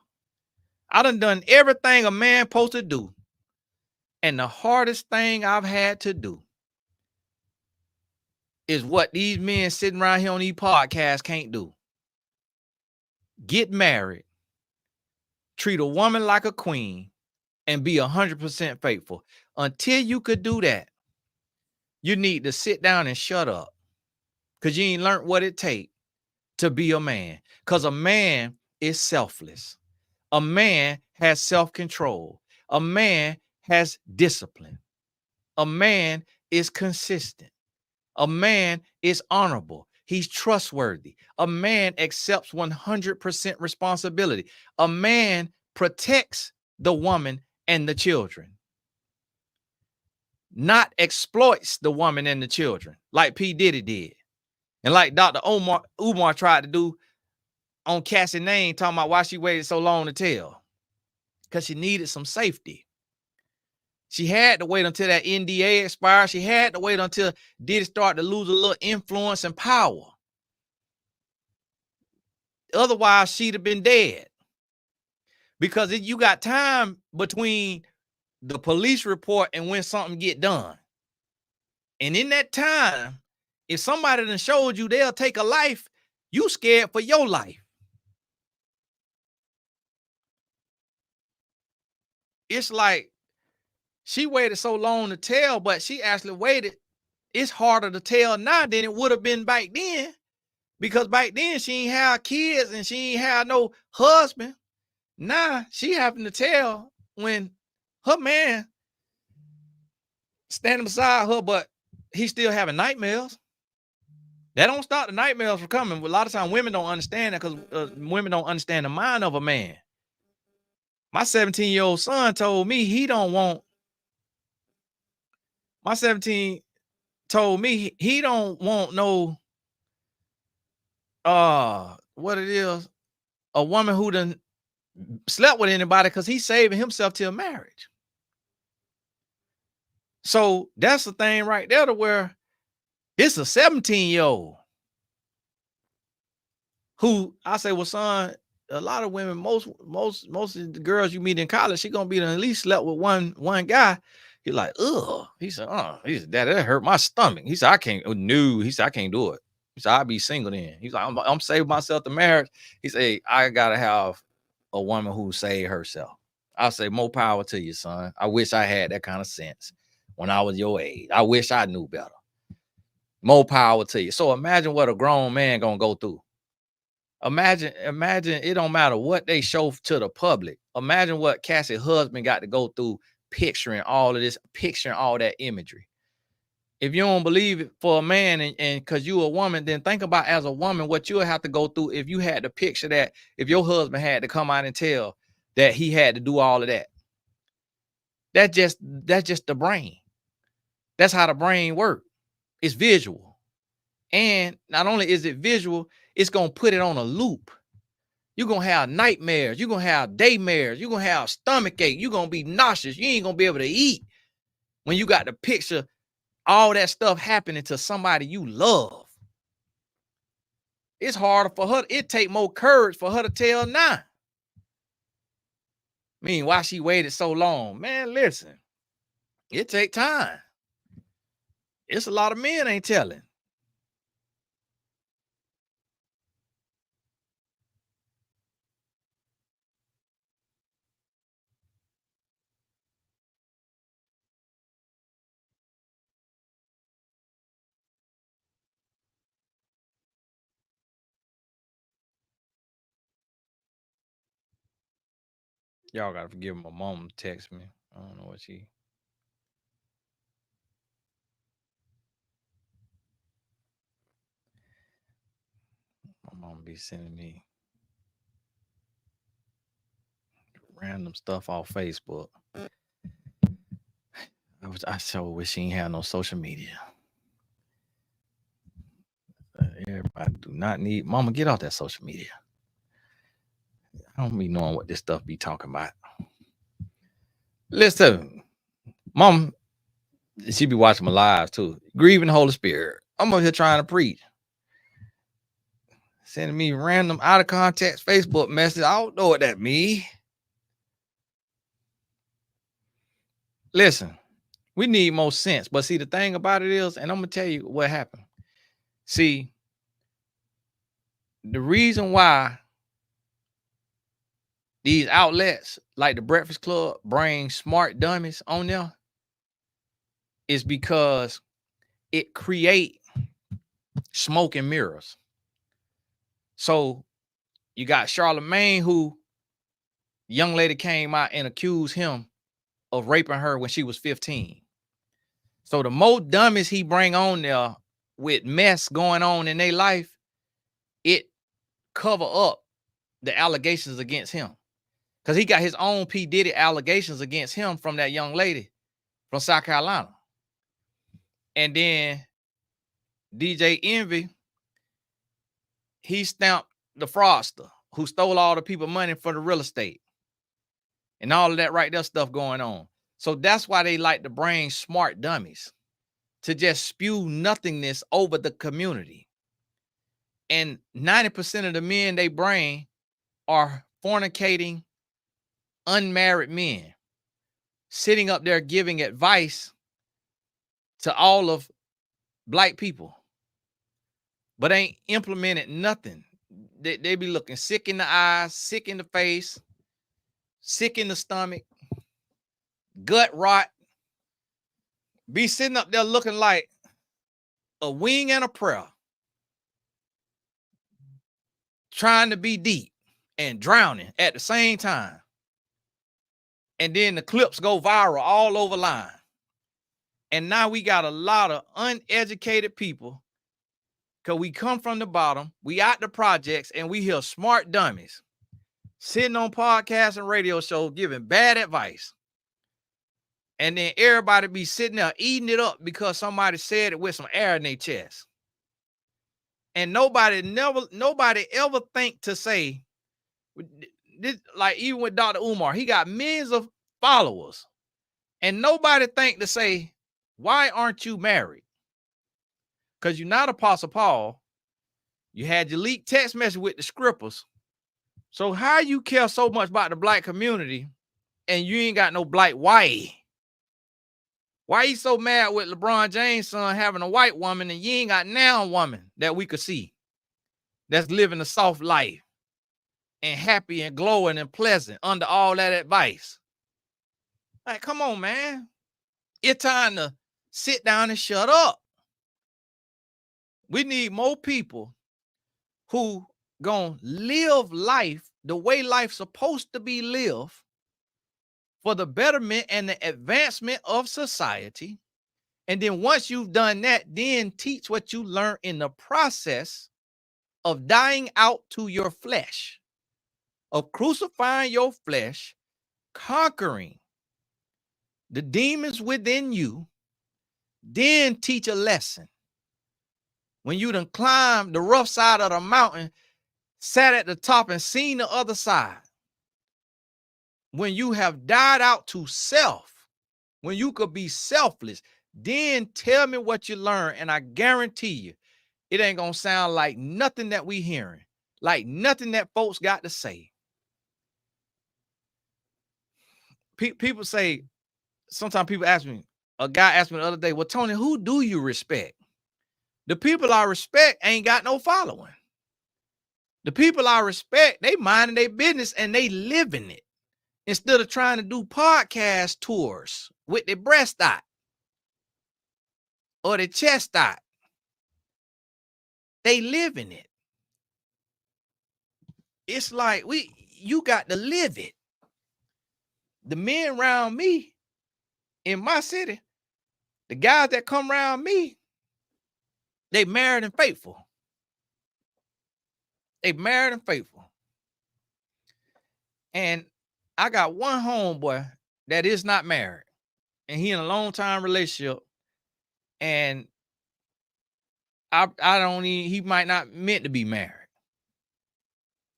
I done everything a man supposed to do. And the hardest thing I've had to do is what these men sitting around here on these podcasts can't do. Get married, treat a woman like a queen, and be 100% faithful. Until you could do that, you need to sit down and shut up, because you ain't learned what it takes to be a man. Because a man is selfless. A man has self-control. A man has discipline. A man is consistent. A man is honorable. He's trustworthy. A man accepts 100% responsibility. A man protects the woman and the children, not exploits the woman and the children like P. Diddy did. And like Dr. Umar tried to do on Cassie Name, talking about why she waited so long to tell. Because she needed some safety. She had to wait until that NDA expired. She had to wait until Diddy started to lose a little influence and power. Otherwise, she'd have been dead. Because you got time between the police report and when something get done. And in that time, if somebody done showed you they'll take a life, you scared for your life. It's like she waited so long to tell, but she actually waited. It's harder to tell now than it would have been back then, because back then she ain't have kids and she ain't have no husband. Now she having to tell when her man standing beside her, but he's still having nightmares. That don't stop the nightmares from coming. A lot of times women don't understand that, because women don't understand the mind of a man. My 17-year-old son told me he don't want. My 17 told me he don't want no what it is, a woman who done slept with anybody, because he's saving himself till marriage. So that's the thing right there, to where it's a 17-year-old who I say, well, son, a lot of women, most of the girls you meet in college, she gonna be at least slept with one guy. He's like, ugh. He said, that hurt my stomach. He said, I can't. No, he said, I can't do it. He said, I'll be single then. He's like, I'm saving myself to marriage. He said, hey, I gotta have a woman who saved herself. I say, more power to you, son. I wish I had that kind of sense when I was your age. I wish I knew better. More power to you. So imagine what a grown man gonna go through. Imagine it don't matter what they show to the public. Imagine what Cassie's husband got to go through, picturing all of this, picturing all that imagery. If you don't believe it for a man and because you a woman, then think about as a woman what you'll have to go through if you had to picture that, if your husband had to come out and tell that he had to do all of that. That's just the brain. That's how the brain works. It's visual. And not only is it visual, it's going to put it on a loop. You're going to have nightmares. You're going to have daymares. You're going to have stomach ache. You're going to be nauseous. You ain't going to be able to eat when you got to picture all that stuff happening to somebody you love. It's harder for her. It take more courage for her to tell now. I mean, why she waited so long? Man, listen, it take time. It's a lot of men ain't telling. Y'all gotta forgive my mom text me. I don't know what my mom be sending me random stuff off Facebook. I so wish she ain't had no social media. Everybody do not need mama, get off that social media. I don't be knowing what this stuff be talking about. Listen, mom, she be watching my lives too. Grieving the Holy Spirit. I'm over here trying to preach. Sending me random out of context Facebook message. I don't know what that means. Listen, we need more sense. But see, the thing about it is, and I'm gonna tell you what happened. See, the reason why these outlets like the Breakfast Club bring smart dummies on there is because it create smoke and mirrors. So you got Charlemagne, who young lady came out and accused him of raping her when she was 15. So the more dummies he bring on there with mess going on in their life, it cover up the allegations against him. Because he got his own P. Diddy allegations against him from that young lady from South Carolina. And then DJ Envy, he stamped the fraudster who stole all the people money for the real estate. And all of that right there stuff going on. So that's why they like to bring smart dummies to just spew nothingness over the community. And 90% of the men they bring are fornicating, unmarried men, sitting up there giving advice to all of black people, but ain't implemented nothing. They be looking sick in the eyes, sick in the face, sick in the stomach, gut rot, be sitting up there looking like a wing and a prayer, trying to be deep and drowning at the same time. And then the clips go viral all over line. And now we got a lot of uneducated people because we come from the bottom, we out the projects, and we hear smart dummies sitting on podcasts and radio shows giving bad advice. And then everybody be sitting there eating it up because somebody said it with some air in their chest. And nobody ever think to say, this, like even with Dr. Umar, he got millions of followers. And nobody think to say, why aren't you married? Because you're not Apostle Paul. You had your leaked text message with the scrippers. So how you care so much about the black community and you ain't got no black wife? Why you so mad with LeBron James' son having a white woman and you ain't got now a woman that we could see that's living a soft life and happy and glowing and pleasant under all that advice? Like, come on, man. It's time to sit down and shut up. We need more people who gonna live life the way life's supposed to be lived for the betterment and the advancement of society. And then once you've done that, then teach what you learn in the process of dying out to your flesh, of crucifying your flesh, conquering the demons within you, then teach a lesson. When you done climbed the rough side of the mountain, sat at the top and seen the other side, when you have died out to self, when you could be selfless, then tell me what you learned. And I guarantee you, it ain't gonna sound like nothing that we hearing, like nothing that folks got to say. People say, sometimes people ask me, a guy asked me the other day, well, Tony, who do you respect? The people I respect ain't got no following. The people I respect, they minding their business and they living it. Instead of trying to do podcast tours with their breast out or their chest out, they living it. It's like you got to live it. The men around me in my city, the guys that come around me, they married and faithful. They married and faithful. And I got one homeboy that is not married, and he in a long-time relationship, and I don't even, he might not meant to be married.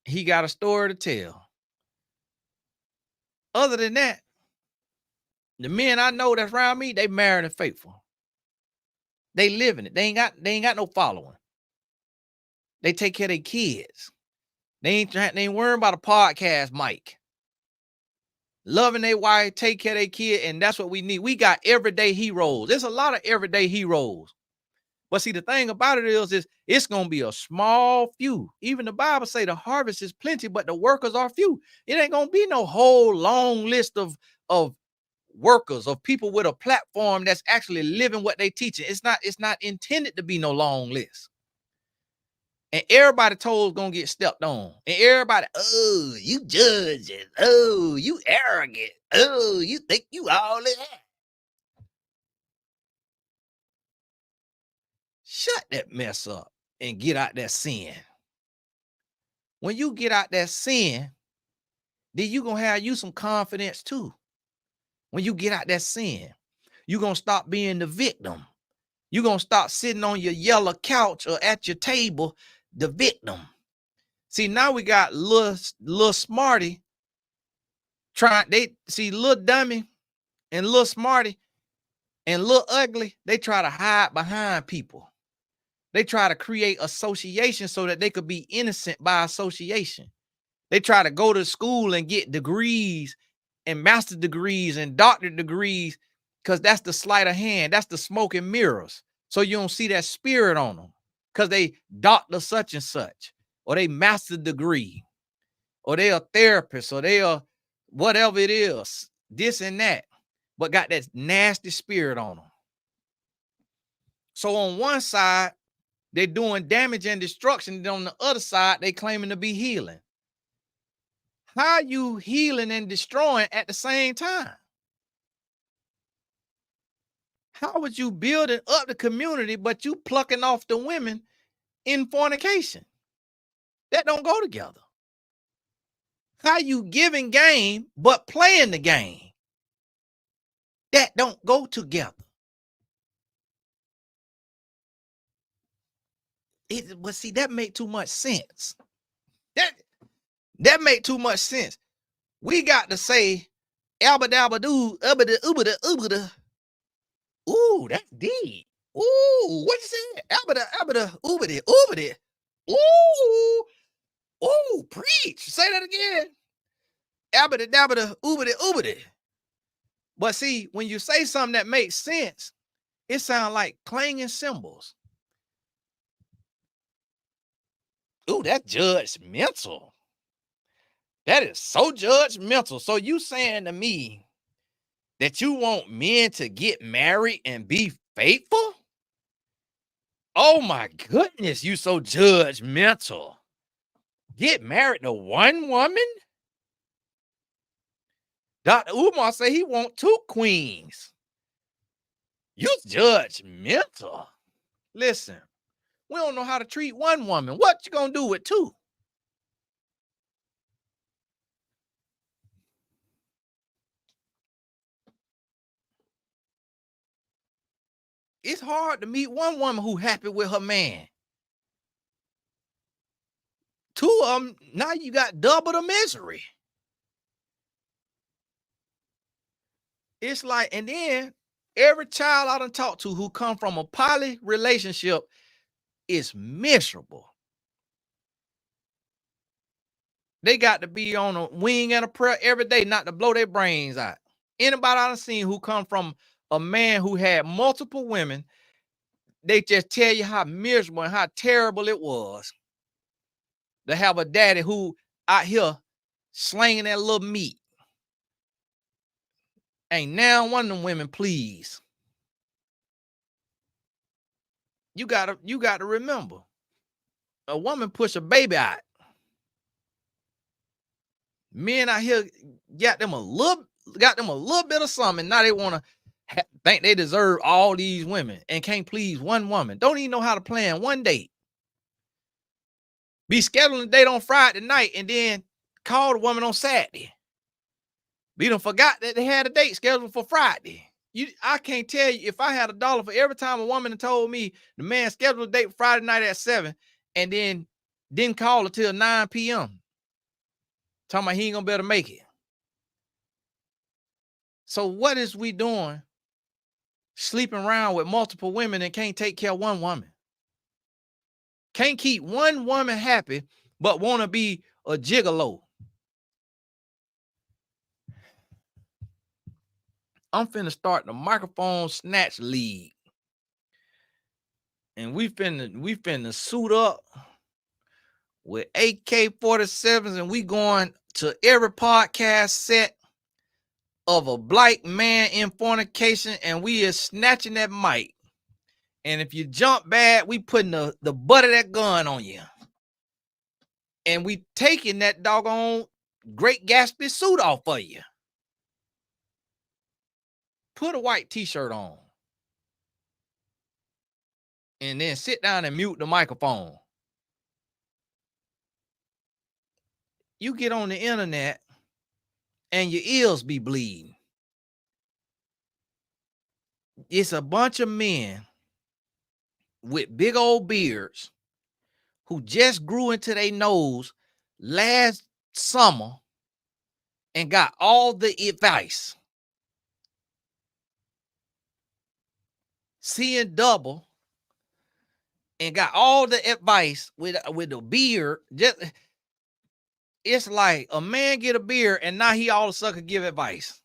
He got a story to tell. Other than that, the men I know that's around me, they married and faithful. They living it. They ain't got no following. They take care of their kids. They ain't worrying about a podcast mic. Loving their wife, take care of their kid, and that's what we need. We got everyday heroes. There's a lot of everyday heroes. But see, the thing about it is it's gonna be a small few. Even the Bible say the harvest is plenty, but the workers are few. It ain't gonna be no whole long list of workers, of people with a platform that's actually living what they teaching. It's not intended to be no long list. And everybody told gonna get stepped on. And everybody, oh, you judging. Oh, you arrogant. Oh, you think you all that. Shut that mess up and get out that sin. When you get out that sin, then you gonna have you some confidence too. When you get out that sin, you gonna stop being the victim. You gonna stop sitting on your yellow couch or at your table, the victim. See, now we got little smarty Lil Dummy and Lil Smarty and Lil Ugly, they try to hide behind people. They try to create association so that they could be innocent by association. They try to go to school and get degrees and master degrees and doctorate degrees because that's the sleight of hand. That's the smoke and mirrors. So you don't see that spirit on them because they doctor such and such, or they master degree, or they a therapist, or they are whatever it is, this and that, but got that nasty spirit on them. So on one side, they're doing damage and destruction. And on the other side, they claiming to be healing. How are you healing and destroying at the same time? How would you building up the community, but you plucking off the women in fornication? That don't go together. How you giving game, but playing the game? That don't go together. But see, that make too much sense. That make too much sense. We got to say, albadabadoo, ubada, ubada, ubada. Ooh, that's deep. Ooh, what you say? Albada, albada, ubada, ubada. Ooh, ooh, preach. Say that again. Albada, dabada, ubada, ubada. But see, when you say something that makes sense, it sounds like clanging cymbals. Ooh, that's judgmental. That is so judgmental. So you saying to me that you want men to get married and be faithful? Oh my goodness, you so judgmental. Get married to one woman? Dr. Umar say he want 2 queens. You judgmental. Listen, we don't know how to treat one woman. What you gonna do with 2? It's hard to meet one woman who happy with her man. 2 of them, now you got double the misery. It's like, and then every child I done talked to who come from a poly relationship, is miserable. They got to be on a wing and a prayer every day not to blow their brains out. Anybody I've seen who come from a man who had multiple women, they just tell you how miserable and how terrible it was to have a daddy who out here slinging that little meat. Ain't now one of them women, please. You gotta remember, a woman push a baby out. Men out here got them a little bit of something. Now they want to think they deserve all these women and can't please one woman. Don't even know how to plan one date. Be scheduling a date on Friday night and then call the woman on Saturday. We done forgot that they had a date scheduled for Friday. I can't tell you if I had $1 for every time a woman told me the man scheduled a date Friday night at 7 and then didn't call until 9 p.m. Talking about he ain't gonna be able to make it. So what is we doing sleeping around with multiple women and can't take care of one woman? Can't keep one woman happy, but want to be a gigolo. I'm finna start the microphone snatch league. And we finna suit up with AK-47s and we going to every podcast set of a black man in fornication and we is snatching that mic. And if you jump bad, we putting the butt of that gun on you. And we taking that doggone Great Gatsby suit off of you. Put a white t-shirt on. And then sit down and mute the microphone. You get on the internet and your ears be bleeding. It's a bunch of men with big old beards who just grew into their nose last summer and got all the advice. Seeing double and got all the advice with the beard. Just it's like a man get a beard and now he all of a sudden give advice.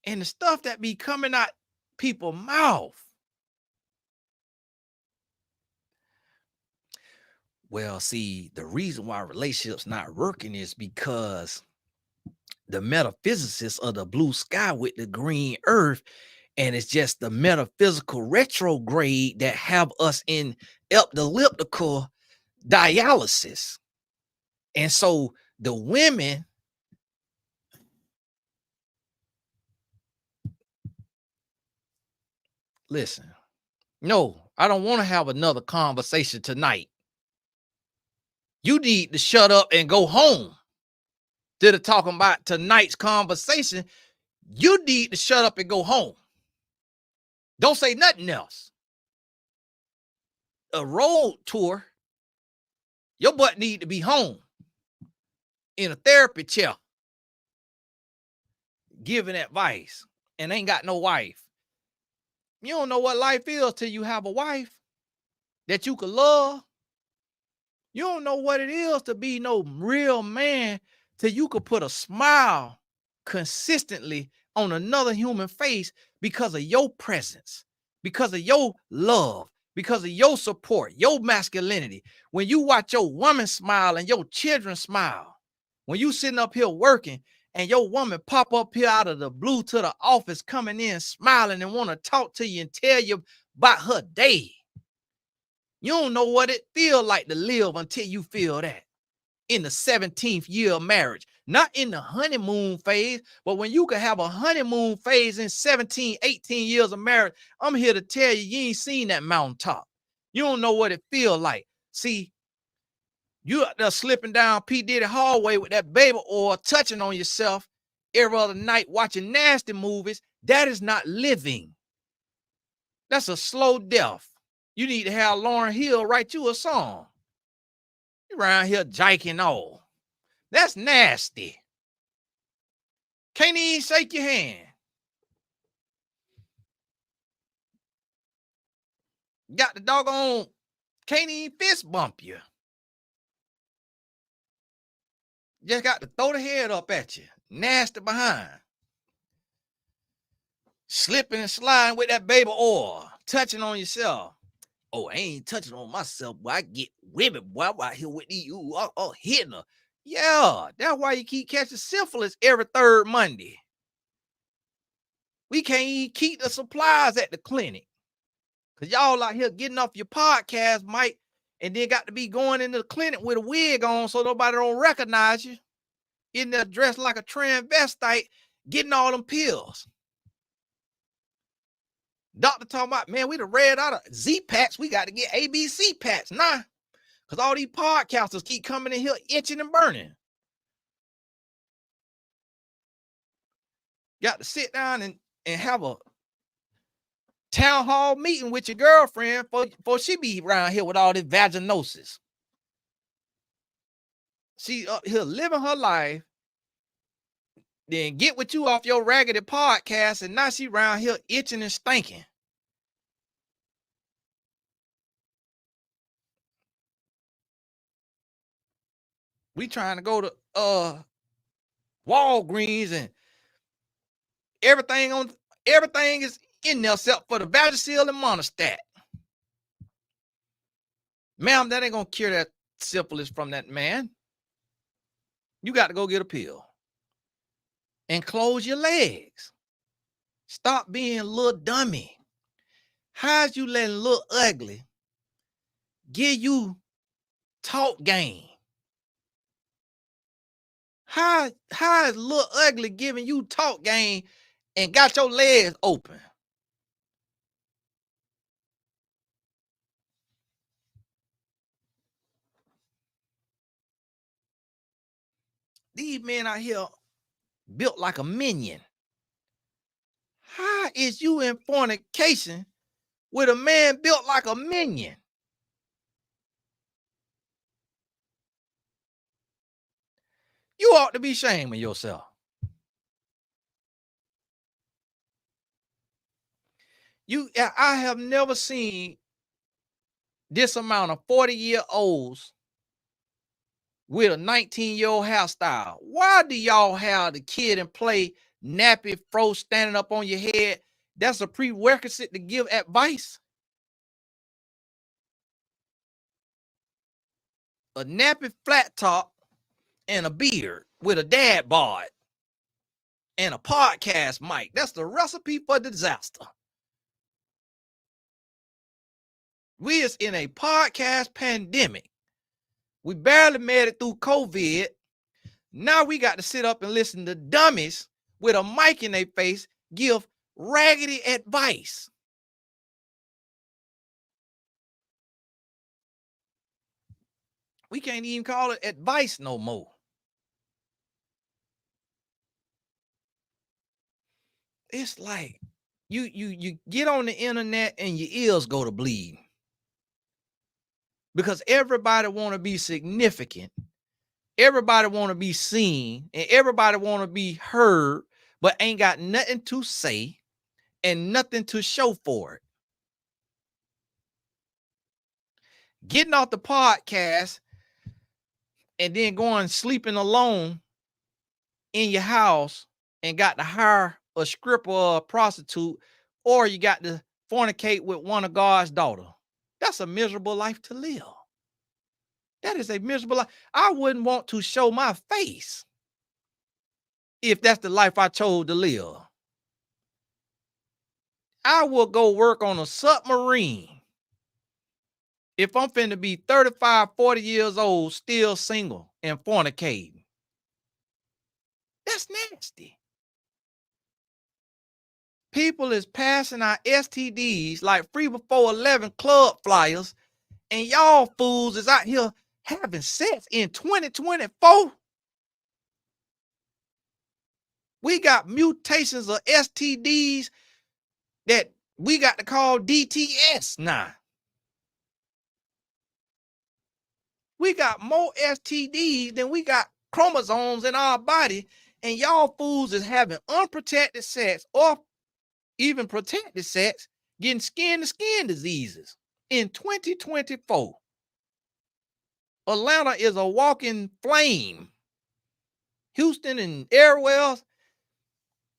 And the stuff that be coming out people's mouth. Well, see, the reason why relationships not working is because the metaphysicists of the blue sky with the green earth, and it's just the metaphysical retrograde that have us in elliptical dialysis. And so the women, listen, no, I don't want to have another conversation tonight. You need to shut up and go home. Instead of talking about tonight's conversation, you need to shut up and go home. Don't say nothing else. A road tour, your butt need to be home in a therapy chair giving advice and ain't got no wife. You don't know what life is till you have a wife that you could love. You don't know what it is to be no real man till you could put a smile consistently on another human face because of your presence, because of your love, because of your support, your masculinity. When you watch your woman smile and your children smile, when you sitting up here working and your woman pop up here out of the blue to the office coming in smiling and want to talk to you and tell you about her day. You don't know what it feels like to live until you feel that. In the 17th year of marriage, not in the honeymoon phase, but when you can have a honeymoon phase in 17, 18 years of marriage, I'm here to tell you, you ain't seen that mountaintop. You don't know what it feels like. See, you out there slipping down P. Diddy hallway with that baby oil, touching on yourself every other night, watching nasty movies. That is not living. That's a slow death. You need to have Lauryn Hill write you a song. You around here jiking all. That's nasty. Can't even shake your hand. Got the doggone, can't even fist bump you. Just got to throw the head up at you. Nasty behind. Slipping and sliding with that baby oil. Touching on yourself. Oh, I ain't touching on myself, boy. I get women, boy. I'm out here with these, hitting her. Yeah, that's why you keep catching syphilis every third Monday. We can't even keep the supplies at the clinic. Because y'all out here getting off your podcast, Mike, and then got to be going into the clinic with a wig on so nobody don't recognize you. In there dressed like a transvestite, getting all them pills. Doctor talking about, man, we done read out of Z-Pats. We got to get ABC Pats. Nah, because all these podcasters keep coming in here itching and burning. Got to sit down and have a town hall meeting with your girlfriend before she be around here with all this vaginosis. She up here living her life, then get with you off your raggedy podcast, and now she around here itching and stinking. We trying to go to Walgreens and everything is in there except for the Vagisil and Monostat. Ma'am, that ain't gonna cure that syphilis from that man. You got to go get a pill. And close your legs. Stop being Lil Dummy. How's you letting Lil Ugly give you talk game? How is Lil Ugly giving you talk game and got your legs open? These men out here built like a minion. How is you in fornication with a man built like a minion? You ought to be shaming yourself. I have never seen this amount of 40-year-olds with a 19-year-old hairstyle. Why do y'all have the kid and play nappy fro standing up on your head? That's a prerequisite to give advice. A nappy flat top and a beard with a dad bod and a podcast mic. That's the recipe for disaster. We is in a podcast pandemic. We barely made it through COVID. Now we got to sit up and listen to dummies with a mic in their face give raggedy advice. We can't even call it advice no more. It's like you get on the internet and your ears go to bleed. Because everybody want to be significant. Everybody want to be seen and everybody want to be heard, but ain't got nothing to say and nothing to show for it. Getting off the podcast and then going sleeping alone in your house and got to hire a stripper or a prostitute, or you got to fornicate with one of God's daughter. That's a miserable life to live. That is a miserable life. I wouldn't want to show my face if that's the life I chose to live. I will go work on a submarine if I'm finna be 35, 40 years old, still single and fornicating. That's nasty. People is passing out STDs like free before 11 club flyers, and y'all fools is out here having sex in 2024. We got mutations of STDs that we got to call DTS now. We got more STDs than we got chromosomes in our body, and y'all fools is having unprotected sex or even protected sex, getting skin-to-skin diseases. In 2024, Atlanta is a walking flame. Houston and everywhere else,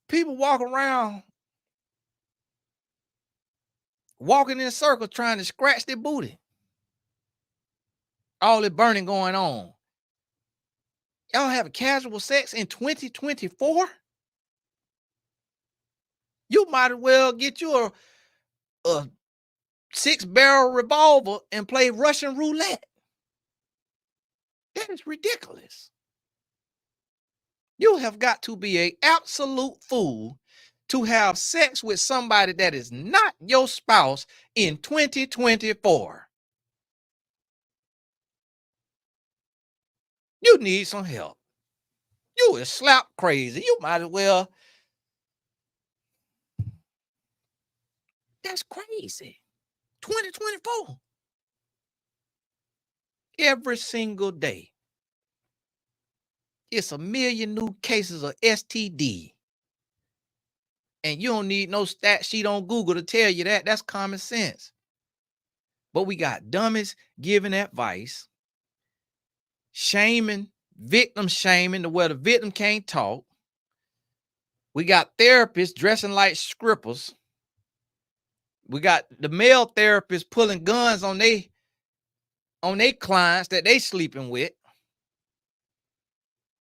people walk around walking in circles trying to scratch their booty. All the burning going on. Y'all having casual sex in 2024? You might as well get you a 6-barrel revolver and play Russian roulette. That is ridiculous. You have got to be an absolute fool to have sex with somebody that is not your spouse in 2024. You need some help. You is slap crazy. You might as well. That's crazy. 2024. Every single day, it's a million new cases of STD. And you don't need no stat sheet on Google to tell you that. That's common sense. But we got dummies giving advice, shaming, victim shaming to where the victim can't talk. We got therapists dressing like strippers. We got the male therapists pulling guns on they clients that they sleeping with.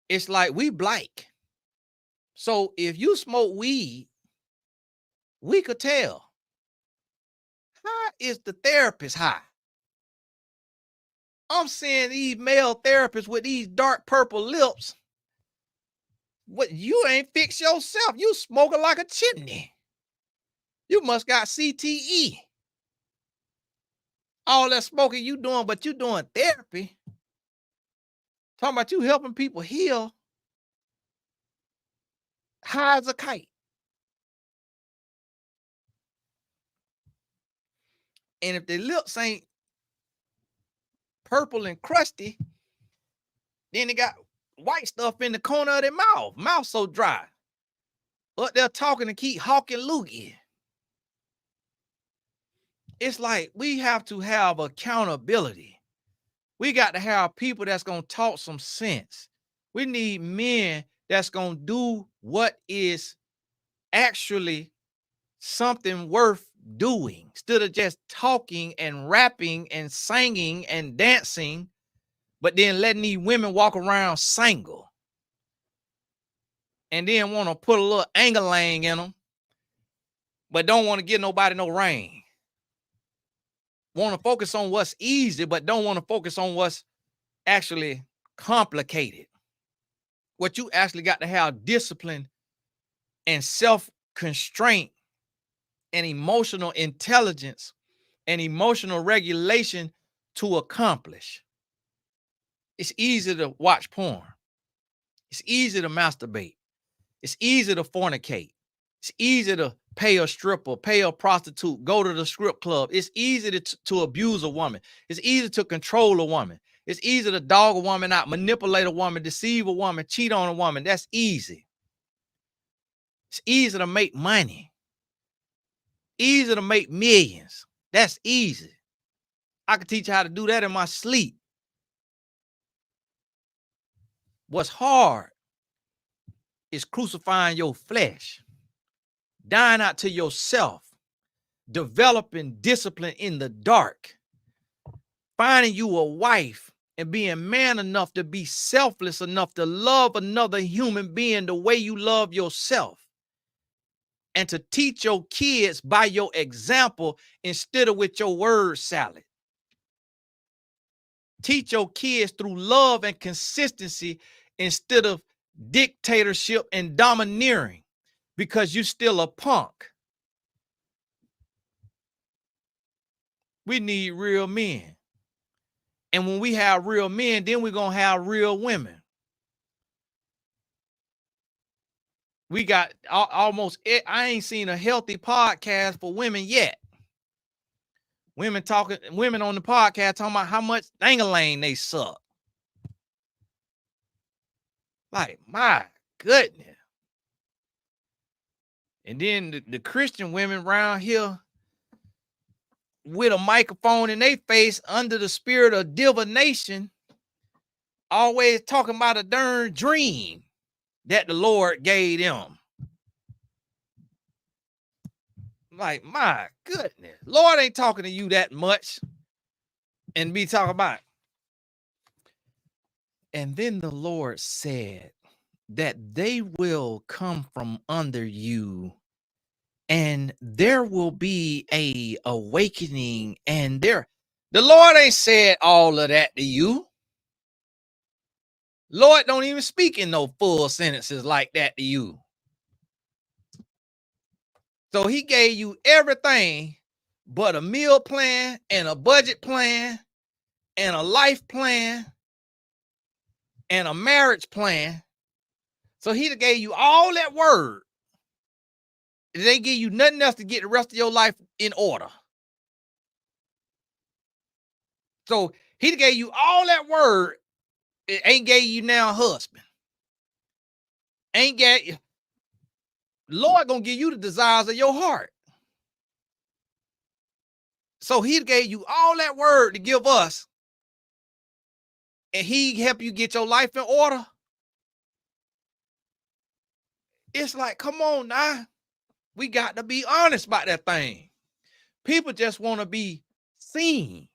It's like we black. So if you smoke weed, we could tell. How is the therapist high? I'm seeing these male therapists with these dark purple lips. What, you ain't fixed yourself. You smoking like a chimney. You must got CTE. All that smoking you doing, but you doing therapy. Talking about you helping people heal. High as a kite. And if their lips ain't purple and crusty, then they got white stuff in the corner of their mouth. Mouth so dry. But they're talking and keep hawking loogie. It's like we have to have accountability. We got to have people that's going to talk some sense. We need men that's going to do what is actually something worth doing instead of just talking and rapping and singing and dancing, but then letting these women walk around single and then want to put a little angle-lang in them, but don't want to give nobody no rain. Want to focus on what's easy, but don't want to focus on what's actually complicated. What you actually got to have discipline and self-constraint and emotional intelligence and emotional regulation to accomplish. It's easy to watch porn. It's easy to masturbate. It's easy to fornicate. It's easy to pay a stripper, pay a prostitute, go to the strip club. It's easy to abuse a woman. It's easy to control a woman. It's easy to dog a woman out, manipulate a woman, deceive a woman, cheat on a woman. That's easy. It's easy to make money. Easy to make millions. That's easy. I can teach you how to do that in my sleep. What's hard is crucifying your flesh, dying out to yourself, developing discipline in the dark, finding you a wife and being man enough to be selfless enough to love another human being the way you love yourself, and to teach your kids by your example instead of with your word salad. Teach your kids through love and consistency instead of dictatorship and domineering, because you still a punk. We need real men. And when we have real men, then we're going to have real women. We got almost, I ain't seen a healthy podcast for women yet. Women on the podcast talking about how much dang-a-lang they suck. Like, my goodness. And then the Christian women around here, with a microphone in their face under the spirit of divination, always talking about a darn dream that the Lord gave them. Like, my goodness, Lord ain't talking to you that much. And be talking about. And then the Lord said that they will come from under you, and there will be a awakening, and the Lord ain't said all of that to you. Lord don't even speak in no full sentences like that to you. So he gave you everything but a meal plan and a budget plan and a life plan and a marriage plan. So he gave you all that word. They give you nothing else to get the rest of your life in order. So he gave you all that word. It ain't gave you now a husband. Ain't got you. Lord gonna give you the desires of your heart. So he gave you all that word to give us, and he help you get your life in order. It's like, come on now. We got to be honest about that thing. People just want to be seen.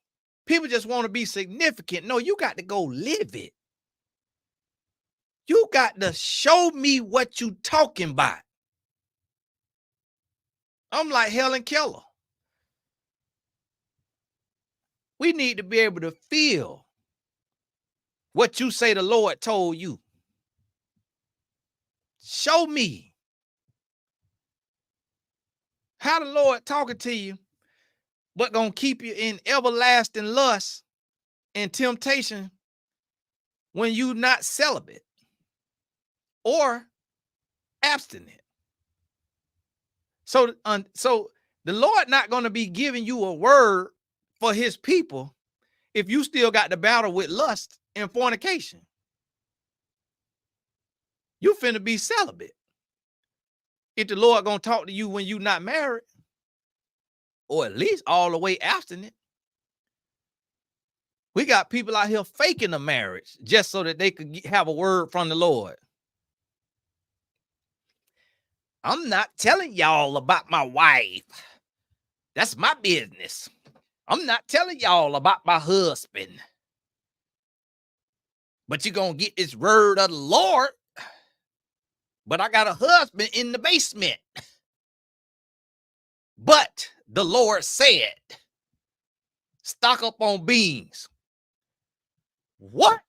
People just want to be significant. No, you got to go live it. You got to show me what you talking about. I'm like Helen Keller. We need to be able to feel what you say the Lord told you. Show me how the Lord talking to you, but gonna keep you in everlasting lust and temptation when you not celibate or abstinent. So the Lord not gonna be giving you a word for his people if you still got to battle with lust and fornication. You finna be celibate. If the Lord gonna talk to you when you not married, or at least all the way abstinent. We got people out here faking a marriage just so that they could have a word from the Lord. I'm not telling y'all about my wife. That's my business. I'm not telling y'all about my husband. But you're going to get this word of the Lord. But I got a husband in the basement. But the Lord said, stock up on beans. What?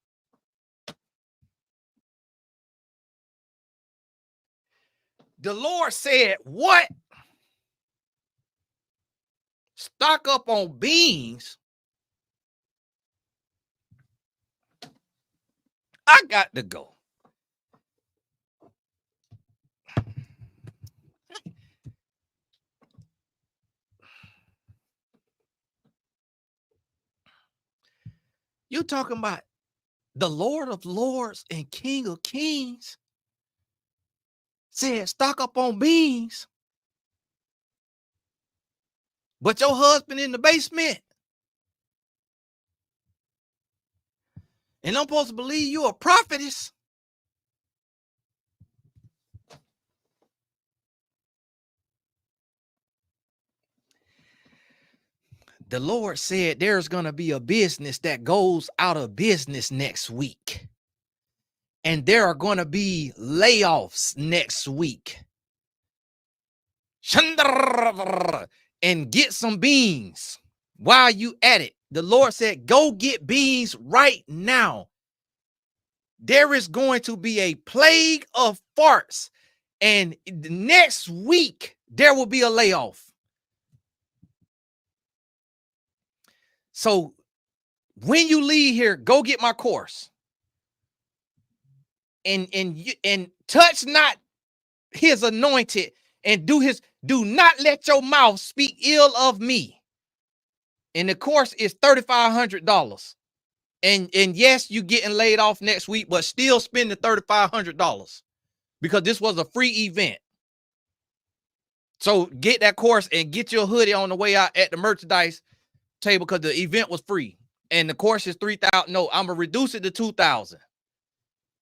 The Lord said, what? Stock up on beans. I got to go. You talking about the Lord of Lords and King of Kings said stock up on beans, but your husband in the basement. And I'm supposed to believe you a prophetess. The Lord said there's going to be a business that goes out of business next week. And there are going to be layoffs next week. And get some beans while you at it. The Lord said, go get beans right now. There is going to be a plague of farts. And next week, there will be a layoff. So when you leave here, go get my course. And touch not his anointed, and do not let your mouth speak ill of me. And the course is $3,500. And yes, you getting laid off next week, but still spend the $3,500 because this was a free event. So get that course and get your hoodie on the way out at the merchandise table because the event was free and the course is 3,000. No, I'm gonna reduce it to 2,000.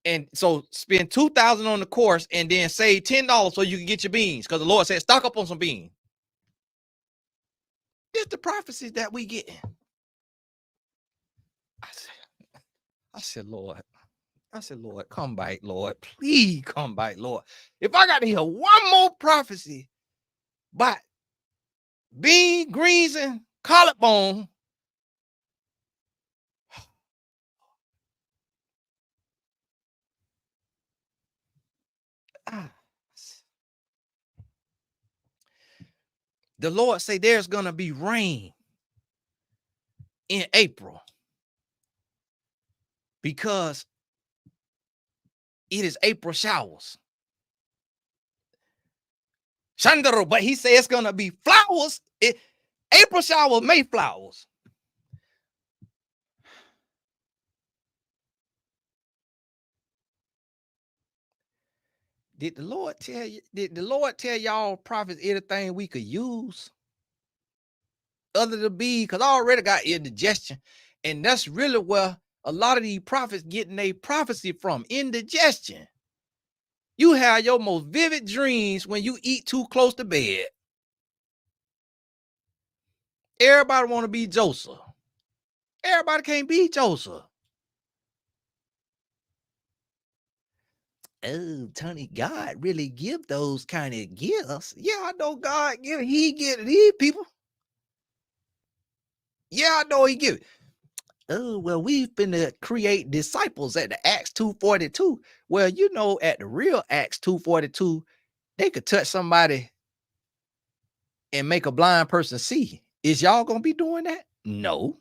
And so spend 2,000 on the course and then save $10 so you can get your beans. Because the Lord said, stock up on some beans. It's the prophecies that we get. I said, Lord, come back, Lord. Please come back, Lord. If I got to hear one more prophecy about beans, greens, and collarbone, the Lord say there's going to be rain in April because it is April showers. Shandaro, but he said it's going to be flowers. April shower, May flowers. Did the Lord tell y'all prophets anything we could use other than bees? Because I already got indigestion. And that's really where a lot of these prophets getting their prophecy from, indigestion. You have your most vivid dreams when you eat too close to bed. Everybody want to be Joseph. Everybody can't be Joseph. Oh, Tony, God really give those kind of gifts. Yeah, I know God give it. He give it these people. Yeah, I know he give it. Oh, well, we've been to create disciples at the Acts 2:42. Well, you know, at the real Acts 2:42, they could touch somebody and make a blind person see. Is y'all gonna be doing that? No.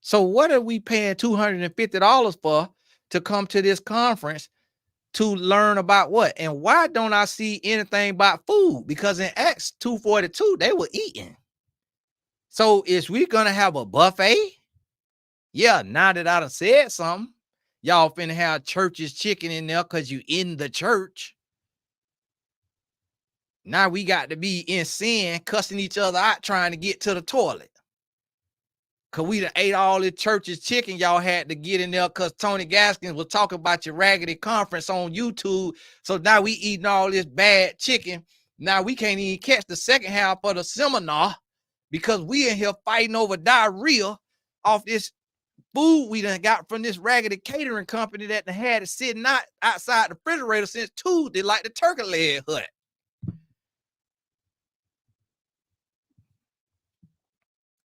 So what are we paying $250 for to come to this conference to learn about what? And why don't I see anything about food? Because in Acts 2:42, they were eating. So is we gonna have a buffet? Yeah, now that I done said something, y'all finna have church's chicken in there because you in the church. Now we got to be in sin, cussing each other out, trying to get to the toilet. Cause we done ate all this church's chicken y'all had to get in there because Tony Gaskins was talking about your raggedy conference on YouTube. So now we eating all this bad chicken. Now we can't even catch the second half of the seminar because we in here fighting over diarrhea off this food we done got from this raggedy catering company that done had it sitting out outside the refrigerator since Tuesday like the turkey leg hut.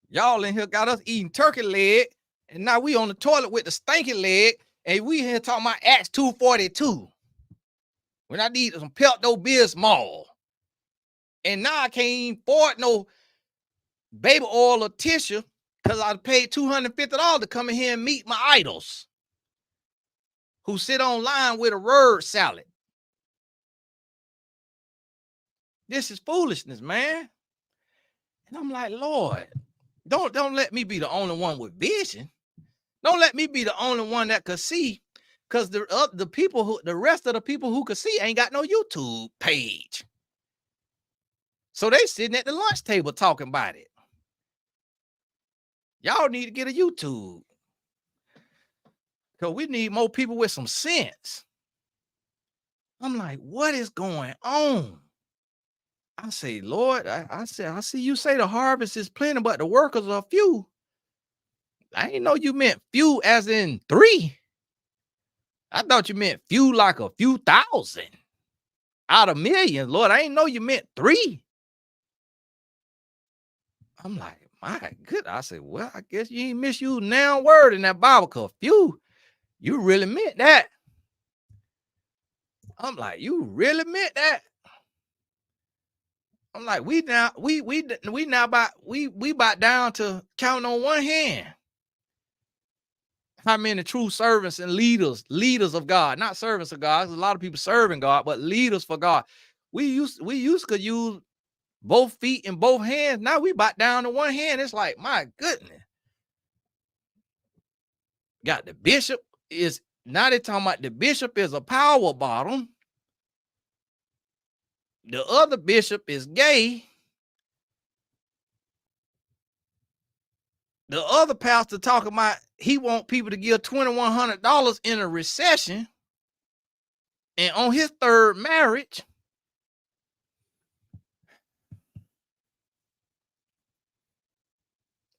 Y'all in here got us eating turkey leg, and now we on the toilet with the stinky leg, and we here talking about Acts 2:42. When I need some Pepto-Bismol. And now I can't even afford no baby oil or tissue because I paid $250 to come in here and meet my idols who sit online with a word salad. This is foolishness, man. And I'm like, Lord, don't let me be the only one with vision. Don't let me be the only one that could see, because the rest of the people who could see ain't got no YouTube page. So they sitting at the lunch table talking about it. Y'all need to get a YouTube. Because we need more people with some sense. I'm like, what is going on? I say, Lord, I see you say the harvest is plenty, but the workers are few. I didn't know you meant few as in 3. I thought you meant few like a few thousand out of millions. Lord, I didn't know you meant 3. I'm like, my goodness. I said, well, I guess you ain't misused noun word in that Bible, because few, you really meant that. I'm like, you really meant that? I'm like, we now about down to counting on one hand how many true servants and leaders of God, not servants of God. There's a lot of people serving God, but leaders for God. We used to use both feet and both hands. Now we about down to one hand. It's like, my goodness. Got the bishop is, now they're talking about the bishop is a power bottom. The other bishop is gay. The other pastor talking about he want people to give $2,100 in a recession, and on his third marriage.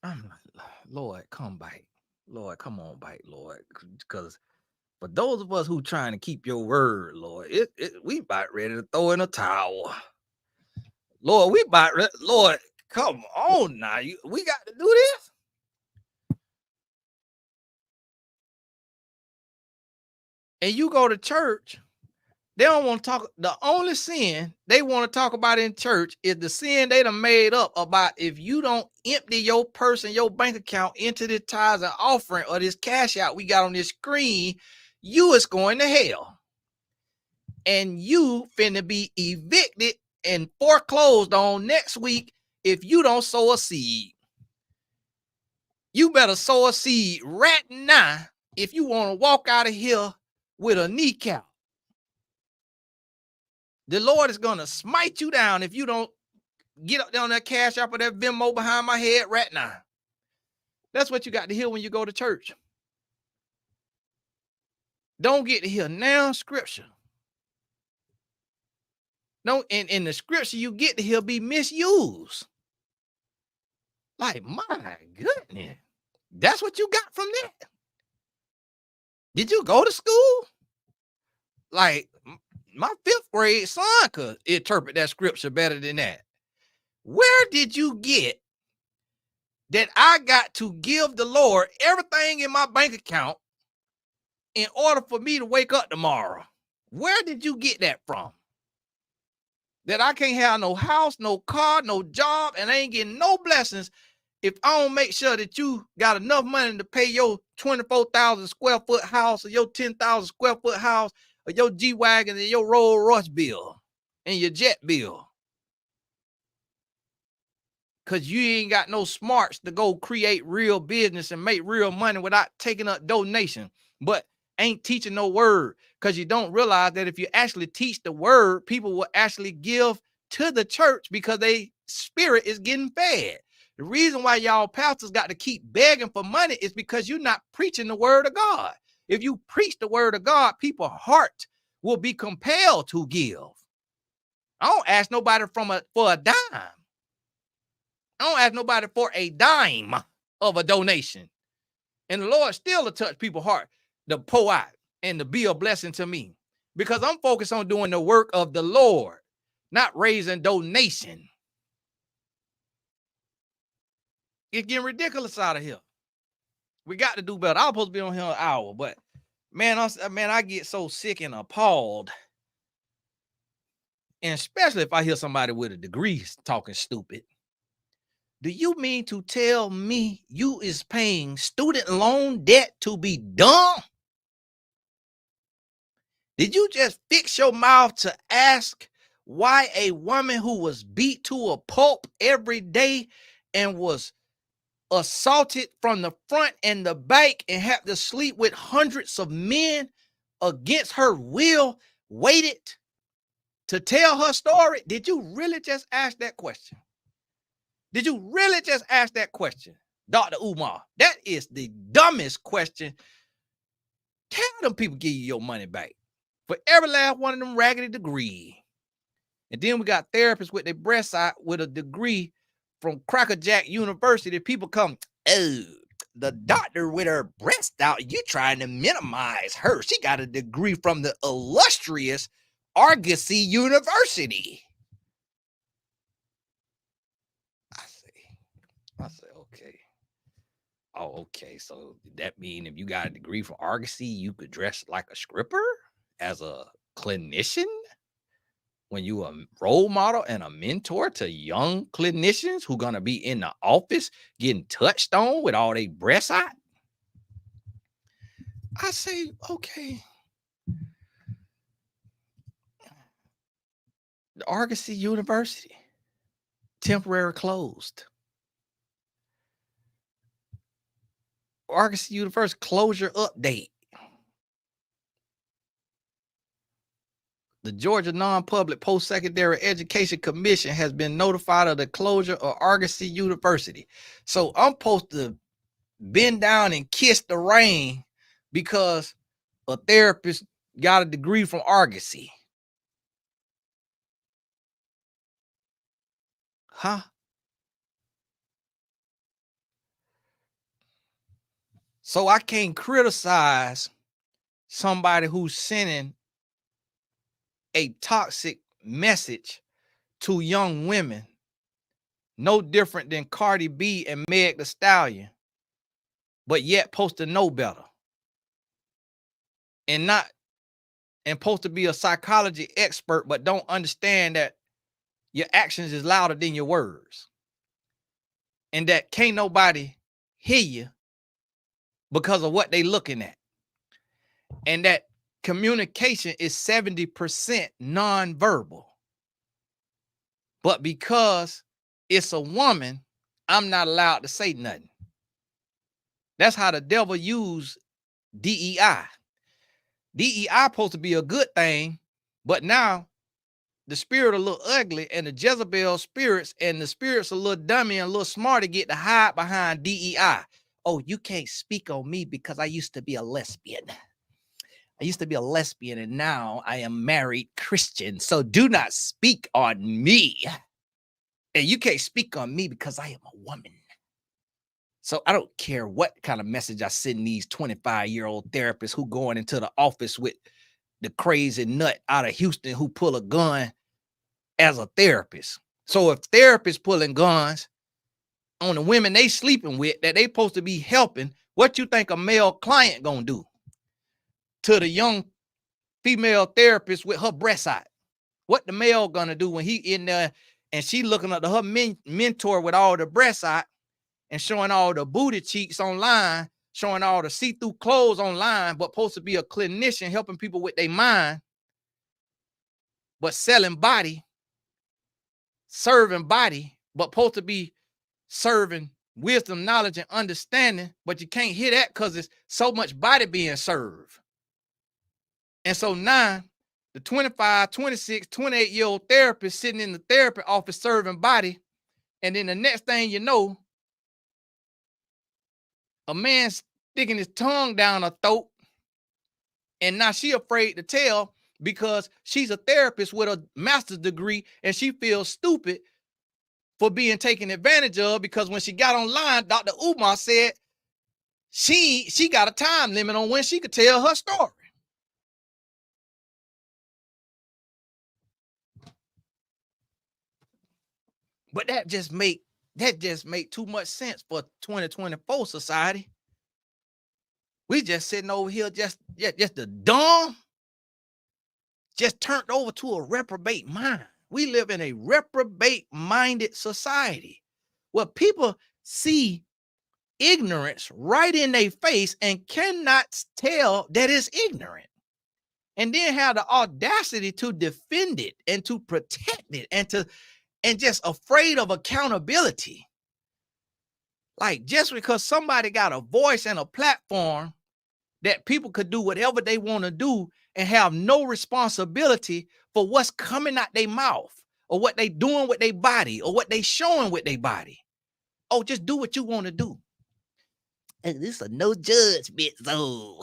I'm like, Lord, come back. Lord, come on back, Lord. Because for those of us who trying to keep your word, Lord, we about ready to throw in a towel. Lord, Lord, come on now. We got to do this. And you go to church, they don't want to talk. The only sin they want to talk about in church is the sin they done made up about if you don't empty your purse and your bank account into this tithes and offering or this cash out we got on this screen, you is going to hell. And you finna be evicted and foreclosed on next week if you don't sow a seed. You better sow a seed right now if you want to walk out of here with a kneecap. The Lord is going to smite you down if you don't get up there on that cash app or that Venmo behind my head right now. That's what you got to hear when you go to church. Don't get to hear now scripture. No, in the scripture you get to hear be misused. Like, my goodness. That's what you got from that? Did you go to school? Like, my 5th grade son could interpret that scripture better than that. Where did you get that I got to give the Lord everything in my bank account in order for me to wake up tomorrow? Where did you get that from? That I can't have no house, no car, no job, and I ain't getting no blessings if I don't make sure that you got enough money to pay your 24,000 square foot house or your 10,000 square foot house or your G-Wagon and your Rolls Royce bill and your jet bill. Because you ain't got no smarts to go create real business and make real money without taking up donation, but ain't teaching no word. Because you don't realize that if you actually teach the word, people will actually give to the church because their spirit is getting fed. The reason why y'all pastors got to keep begging for money is because you're not preaching the word of God. If you preach the word of God, people's heart will be compelled to give. I don't ask nobody for a dime. I don't ask nobody for a dime of a donation. And the Lord still will touch people's heart to pour out and to be a blessing to me. Because I'm focused on doing the work of the Lord, not raising donation. It's getting ridiculous out of here. We got to do better. I was supposed to be on here an hour, but man, I get so sick and appalled. And especially if I hear somebody with a degree talking stupid. Do you mean to tell me you is paying student loan debt to be dumb? Did you just fix your mouth to ask why a woman who was beat to a pulp every day and was assaulted from the front and the back and had to sleep with hundreds of men against her will waited to tell her story? Did you really just ask that question? Did you really just ask that question, Dr. Umar? That is the dumbest question. Tell them people give you your money back for every last one of them raggedy degrees. And then we got therapists with their breasts out with a degree from Cracker Jack University. People come, oh, the doctor with her breast out, you trying to minimize her. She got a degree from the illustrious Argosy University. I say, okay. Oh, okay. So that mean if you got a degree from Argosy, you could dress like a stripper as a clinician? When you a role model and a mentor to young clinicians who gonna be in the office getting touched on with all their breasts out? I say, okay. The Argosy University, temporary closed. Argosy University closure update. The Georgia Non-Public Post-Secondary Education Commission has been notified of the closure of Argosy University. So I'm supposed to bend down and kiss the rain because a therapist got a degree from Argosy. Huh? So I can't criticize somebody who's sending a toxic message to young women, no different than Cardi B and Meg Thee Stallion, but yet supposed to know better. And supposed to be a psychology expert, but don't understand that your actions is louder than your words. And that can't nobody hear you because of what they looking at. And that communication is 70% nonverbal. But because it's a woman, I'm not allowed to say nothing. That's how the devil used DEI. DEI supposed to be a good thing, but now the spirit a little ugly, and the Jezebel spirits and the spirits a little dummy and a little smarter get to hide behind DEI. Oh, you can't speak on me because I used to be a lesbian. I used to be a lesbian and now I am married Christian. So do not speak on me. And you can't speak on me because I am a woman. So I don't care what kind of message I send these 25-year-old therapists who going into the office with the crazy nut out of Houston who pull a gun as a therapist. So if therapists pulling guns on the women they sleeping with that they supposed to be helping, what you think a male client gonna do to the young female therapist with her breast out? What the male gonna do when he in there and she looking up to her mentor with all the breasts out and showing all the booty cheeks online, showing all the see-through clothes online, but supposed to be a clinician helping people with their mind, but selling body, serving body, but supposed to be serving wisdom, knowledge, and understanding, but you can't hear that because there's so much body being served. And so now the 25, 26, 28-year-old therapist sitting in the therapy office serving body, and then the next thing you know, a man sticking his tongue down her throat, and now she afraid to tell because she's a therapist with a master's degree, and she feels stupid for being taken advantage of because when she got online, Dr. Umar said she got a time limit on when she could tell her story. But that just make too much sense for 2024 society. We just sitting over here just the dumb, just turned over to a reprobate mind. We live in a reprobate-minded society where people see ignorance right in their face and cannot tell that it's ignorant, and then have the audacity to defend it and to protect it and just afraid of accountability. Like, just because somebody got a voice and a platform that people could do whatever they want to do and have no responsibility for what's coming out their mouth or what they doing with their body or what they showing with their body. Oh, just do what you want to do. And this is a no judgment zone.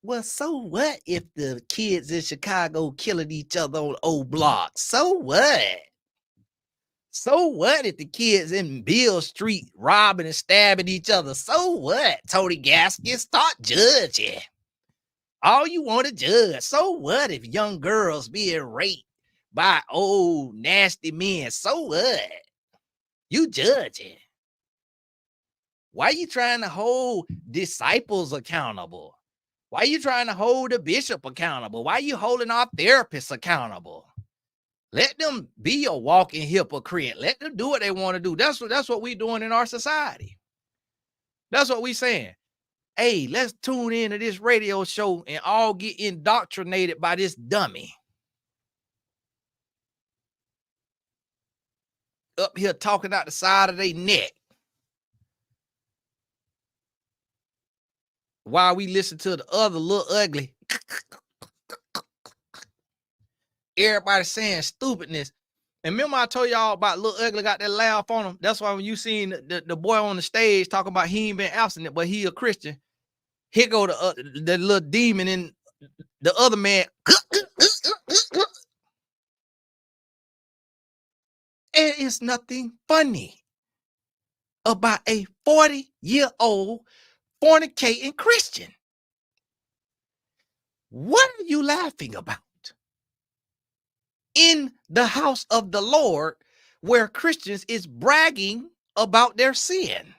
Well, so what if the kids in Chicago killing each other on old blocks? So what? So what if the kids in Beale Street robbing and stabbing each other? So what? Tony Gaskins, start judging. All you want to judge. So what if young girls being raped by old nasty men? So what? You judging. Why you trying to hold disciples accountable? Why you trying to hold the bishop accountable? Why you holding our therapists accountable? Let them be a walking hypocrite. Let them do what they want to do. That's what we doing in our society. That's what we saying. Hey, let's tune into this radio show and all get indoctrinated by this dummy. Up here talking out the side of their neck. While we listen to the other little ugly. Everybody saying stupidness. And remember I told y'all about Lil Ugly got that laugh on him? That's why when you seen the boy on the stage talking about he ain't been abstinent, but he a Christian, here go the little demon in the other man. And it's nothing funny about a 40-year-old fornicating Christian. What are you laughing about? In the house of the Lord, where Christians is bragging about their sin.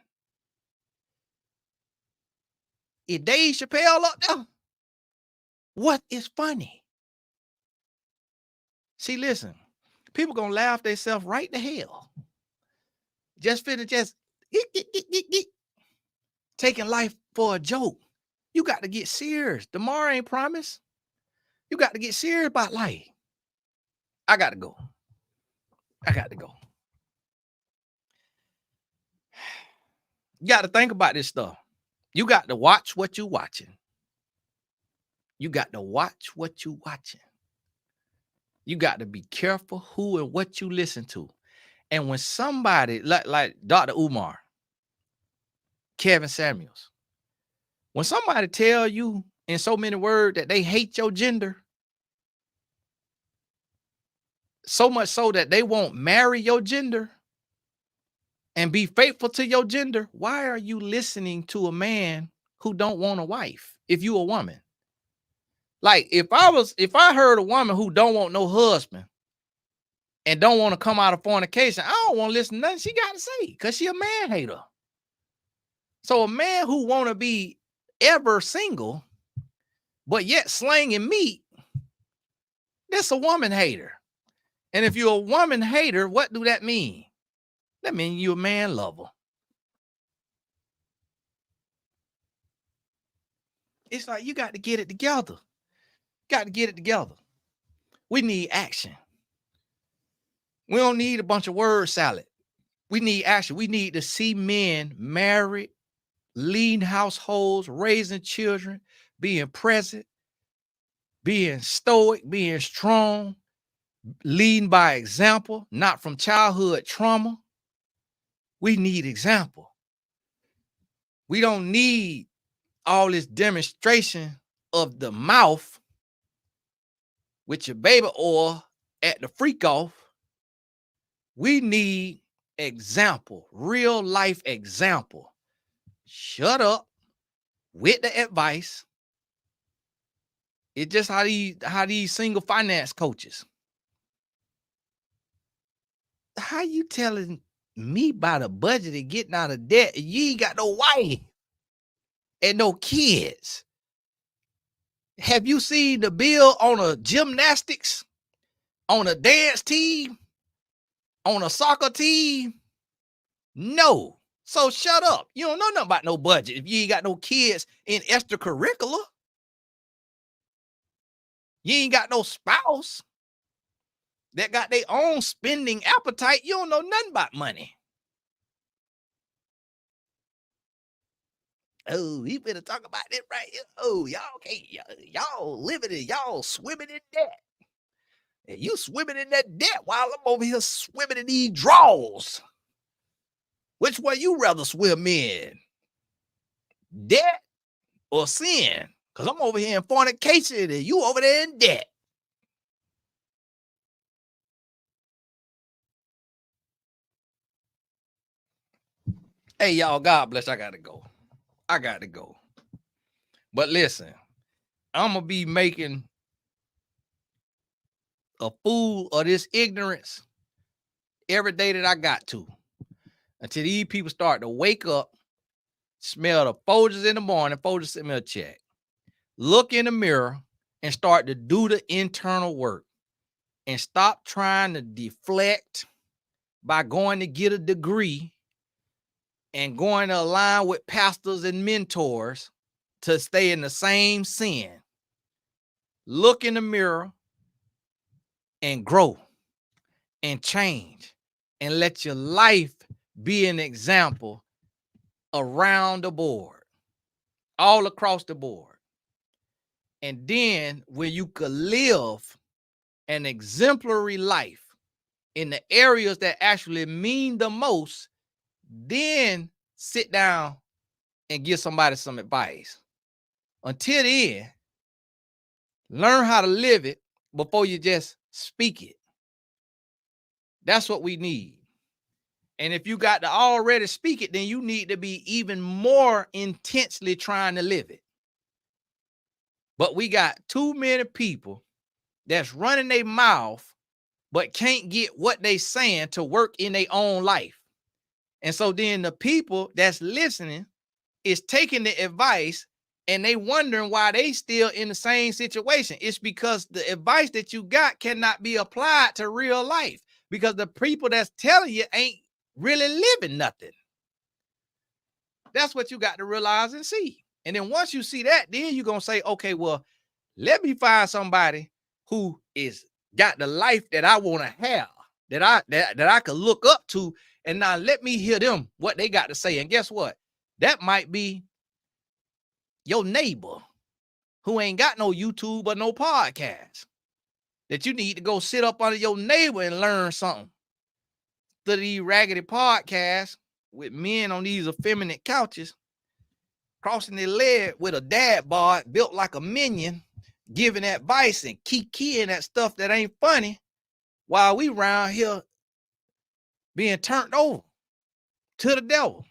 Is Dave Chappelle up there? What is funny? See, listen, people gonna laugh themselves right to hell. Just taking life for a joke. You got to get serious. Tomorrow ain't promised. You got to get serious about life. I got to go. I got to go. You got to think about this stuff. You got to watch what you watching. You got to watch what you watching. You got to be careful who and what you listen to. And when somebody like Dr. Umar, Kevin Samuels, when somebody tell you in so many words that they hate your gender, so much so that they won't marry your gender and be faithful to your gender, why are you listening to a man who don't want a wife if you a woman? Like if I heard a woman who don't want no husband and don't want to come out of fornication, I don't want to listen to nothing she got to say because she a man hater. So a man who want to be ever single, but yet slanging meat, that's a woman hater. And if you're a woman hater, what do that mean? That means you're a man lover. It's like you got to get it together. Got to get it together. We need action. We don't need a bunch of word salad. We need action. We need to see men married, leading households, raising children, being present, being stoic, being strong, leading by example, not from childhood trauma. We need example. We don't need all this demonstration of the mouth with your baby oil at the freak off. We need example, real life example. Shut up with the advice. It's just how these single finance coaches. How you telling me about a budget and getting out of debt and you ain't got no wife and no kids? Have you seen the bill on a gymnastics, on a dance team, on a soccer team? No. So shut up. You don't know nothing about no budget if you ain't got no kids in extracurricular. You ain't got no spouse that got their own spending appetite. You don't know nothing about money. Oh, he better talk about it right here. Oh, y'all can't, y'all living in, y'all swimming in debt. And you swimming in that debt while I'm over here swimming in these draws. Which one you rather swim in? Debt or sin? Because I'm over here in fornication and you over there in debt. Hey, y'all, God bless. I got to go. I got to go. But listen, I'm going to be making a fool of this ignorance every day that I got to. Until these people start to wake up, smell the Folgers in the morning, Folgers send me a check, look in the mirror, and start to do the internal work. And stop trying to deflect by going to get a degree and going to align with pastors and mentors to stay in the same sin. Look in the mirror and grow and change and let your life be an example around the board, all across the board. And then when you could live an exemplary life in the areas that actually mean the most, then sit down and give somebody some advice. Until then, learn how to live it before you just speak it. That's what we need. And if you got to already speak it, then you need to be even more intensely trying to live it. But we got too many people that's running their mouth, but can't get what they saying to work in their own life. And so then the people that's listening is taking the advice and they wondering why they still in the same situation. It's because the advice that you got cannot be applied to real life because the people that's telling you ain't really living nothing. That's what you got to realize and see. And then once you see that, then you're going to say, okay, well, let me find somebody who is got the life that I want to have, that I could look up to, and now let me hear them, what they got to say. And guess what? That might be your neighbor who ain't got no YouTube or no podcast, that you need to go sit up under your neighbor and learn something. To these raggedy podcasts with men on these effeminate couches, crossing their leg with a dad bod built like a minion, giving advice and keying that stuff that ain't funny, while we round here being turned over to the devil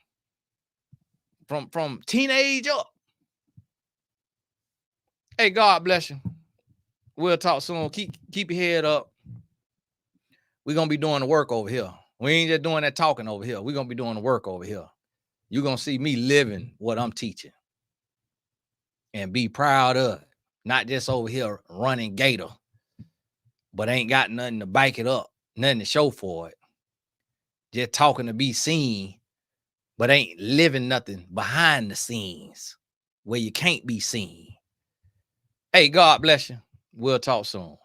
from teenage up. Hey, God bless you. We'll talk soon. Keep your head up. We're gonna be doing the work over here. We ain't just doing that talking over here. We're gonna be doing the work over here. You're gonna see me living what I'm teaching and be proud of it. Not just over here running Gator, but ain't got nothing to back it up, nothing to show for it. Just talking to be seen, but ain't living nothing behind the scenes where you can't be seen. Hey, God bless you. We'll talk soon.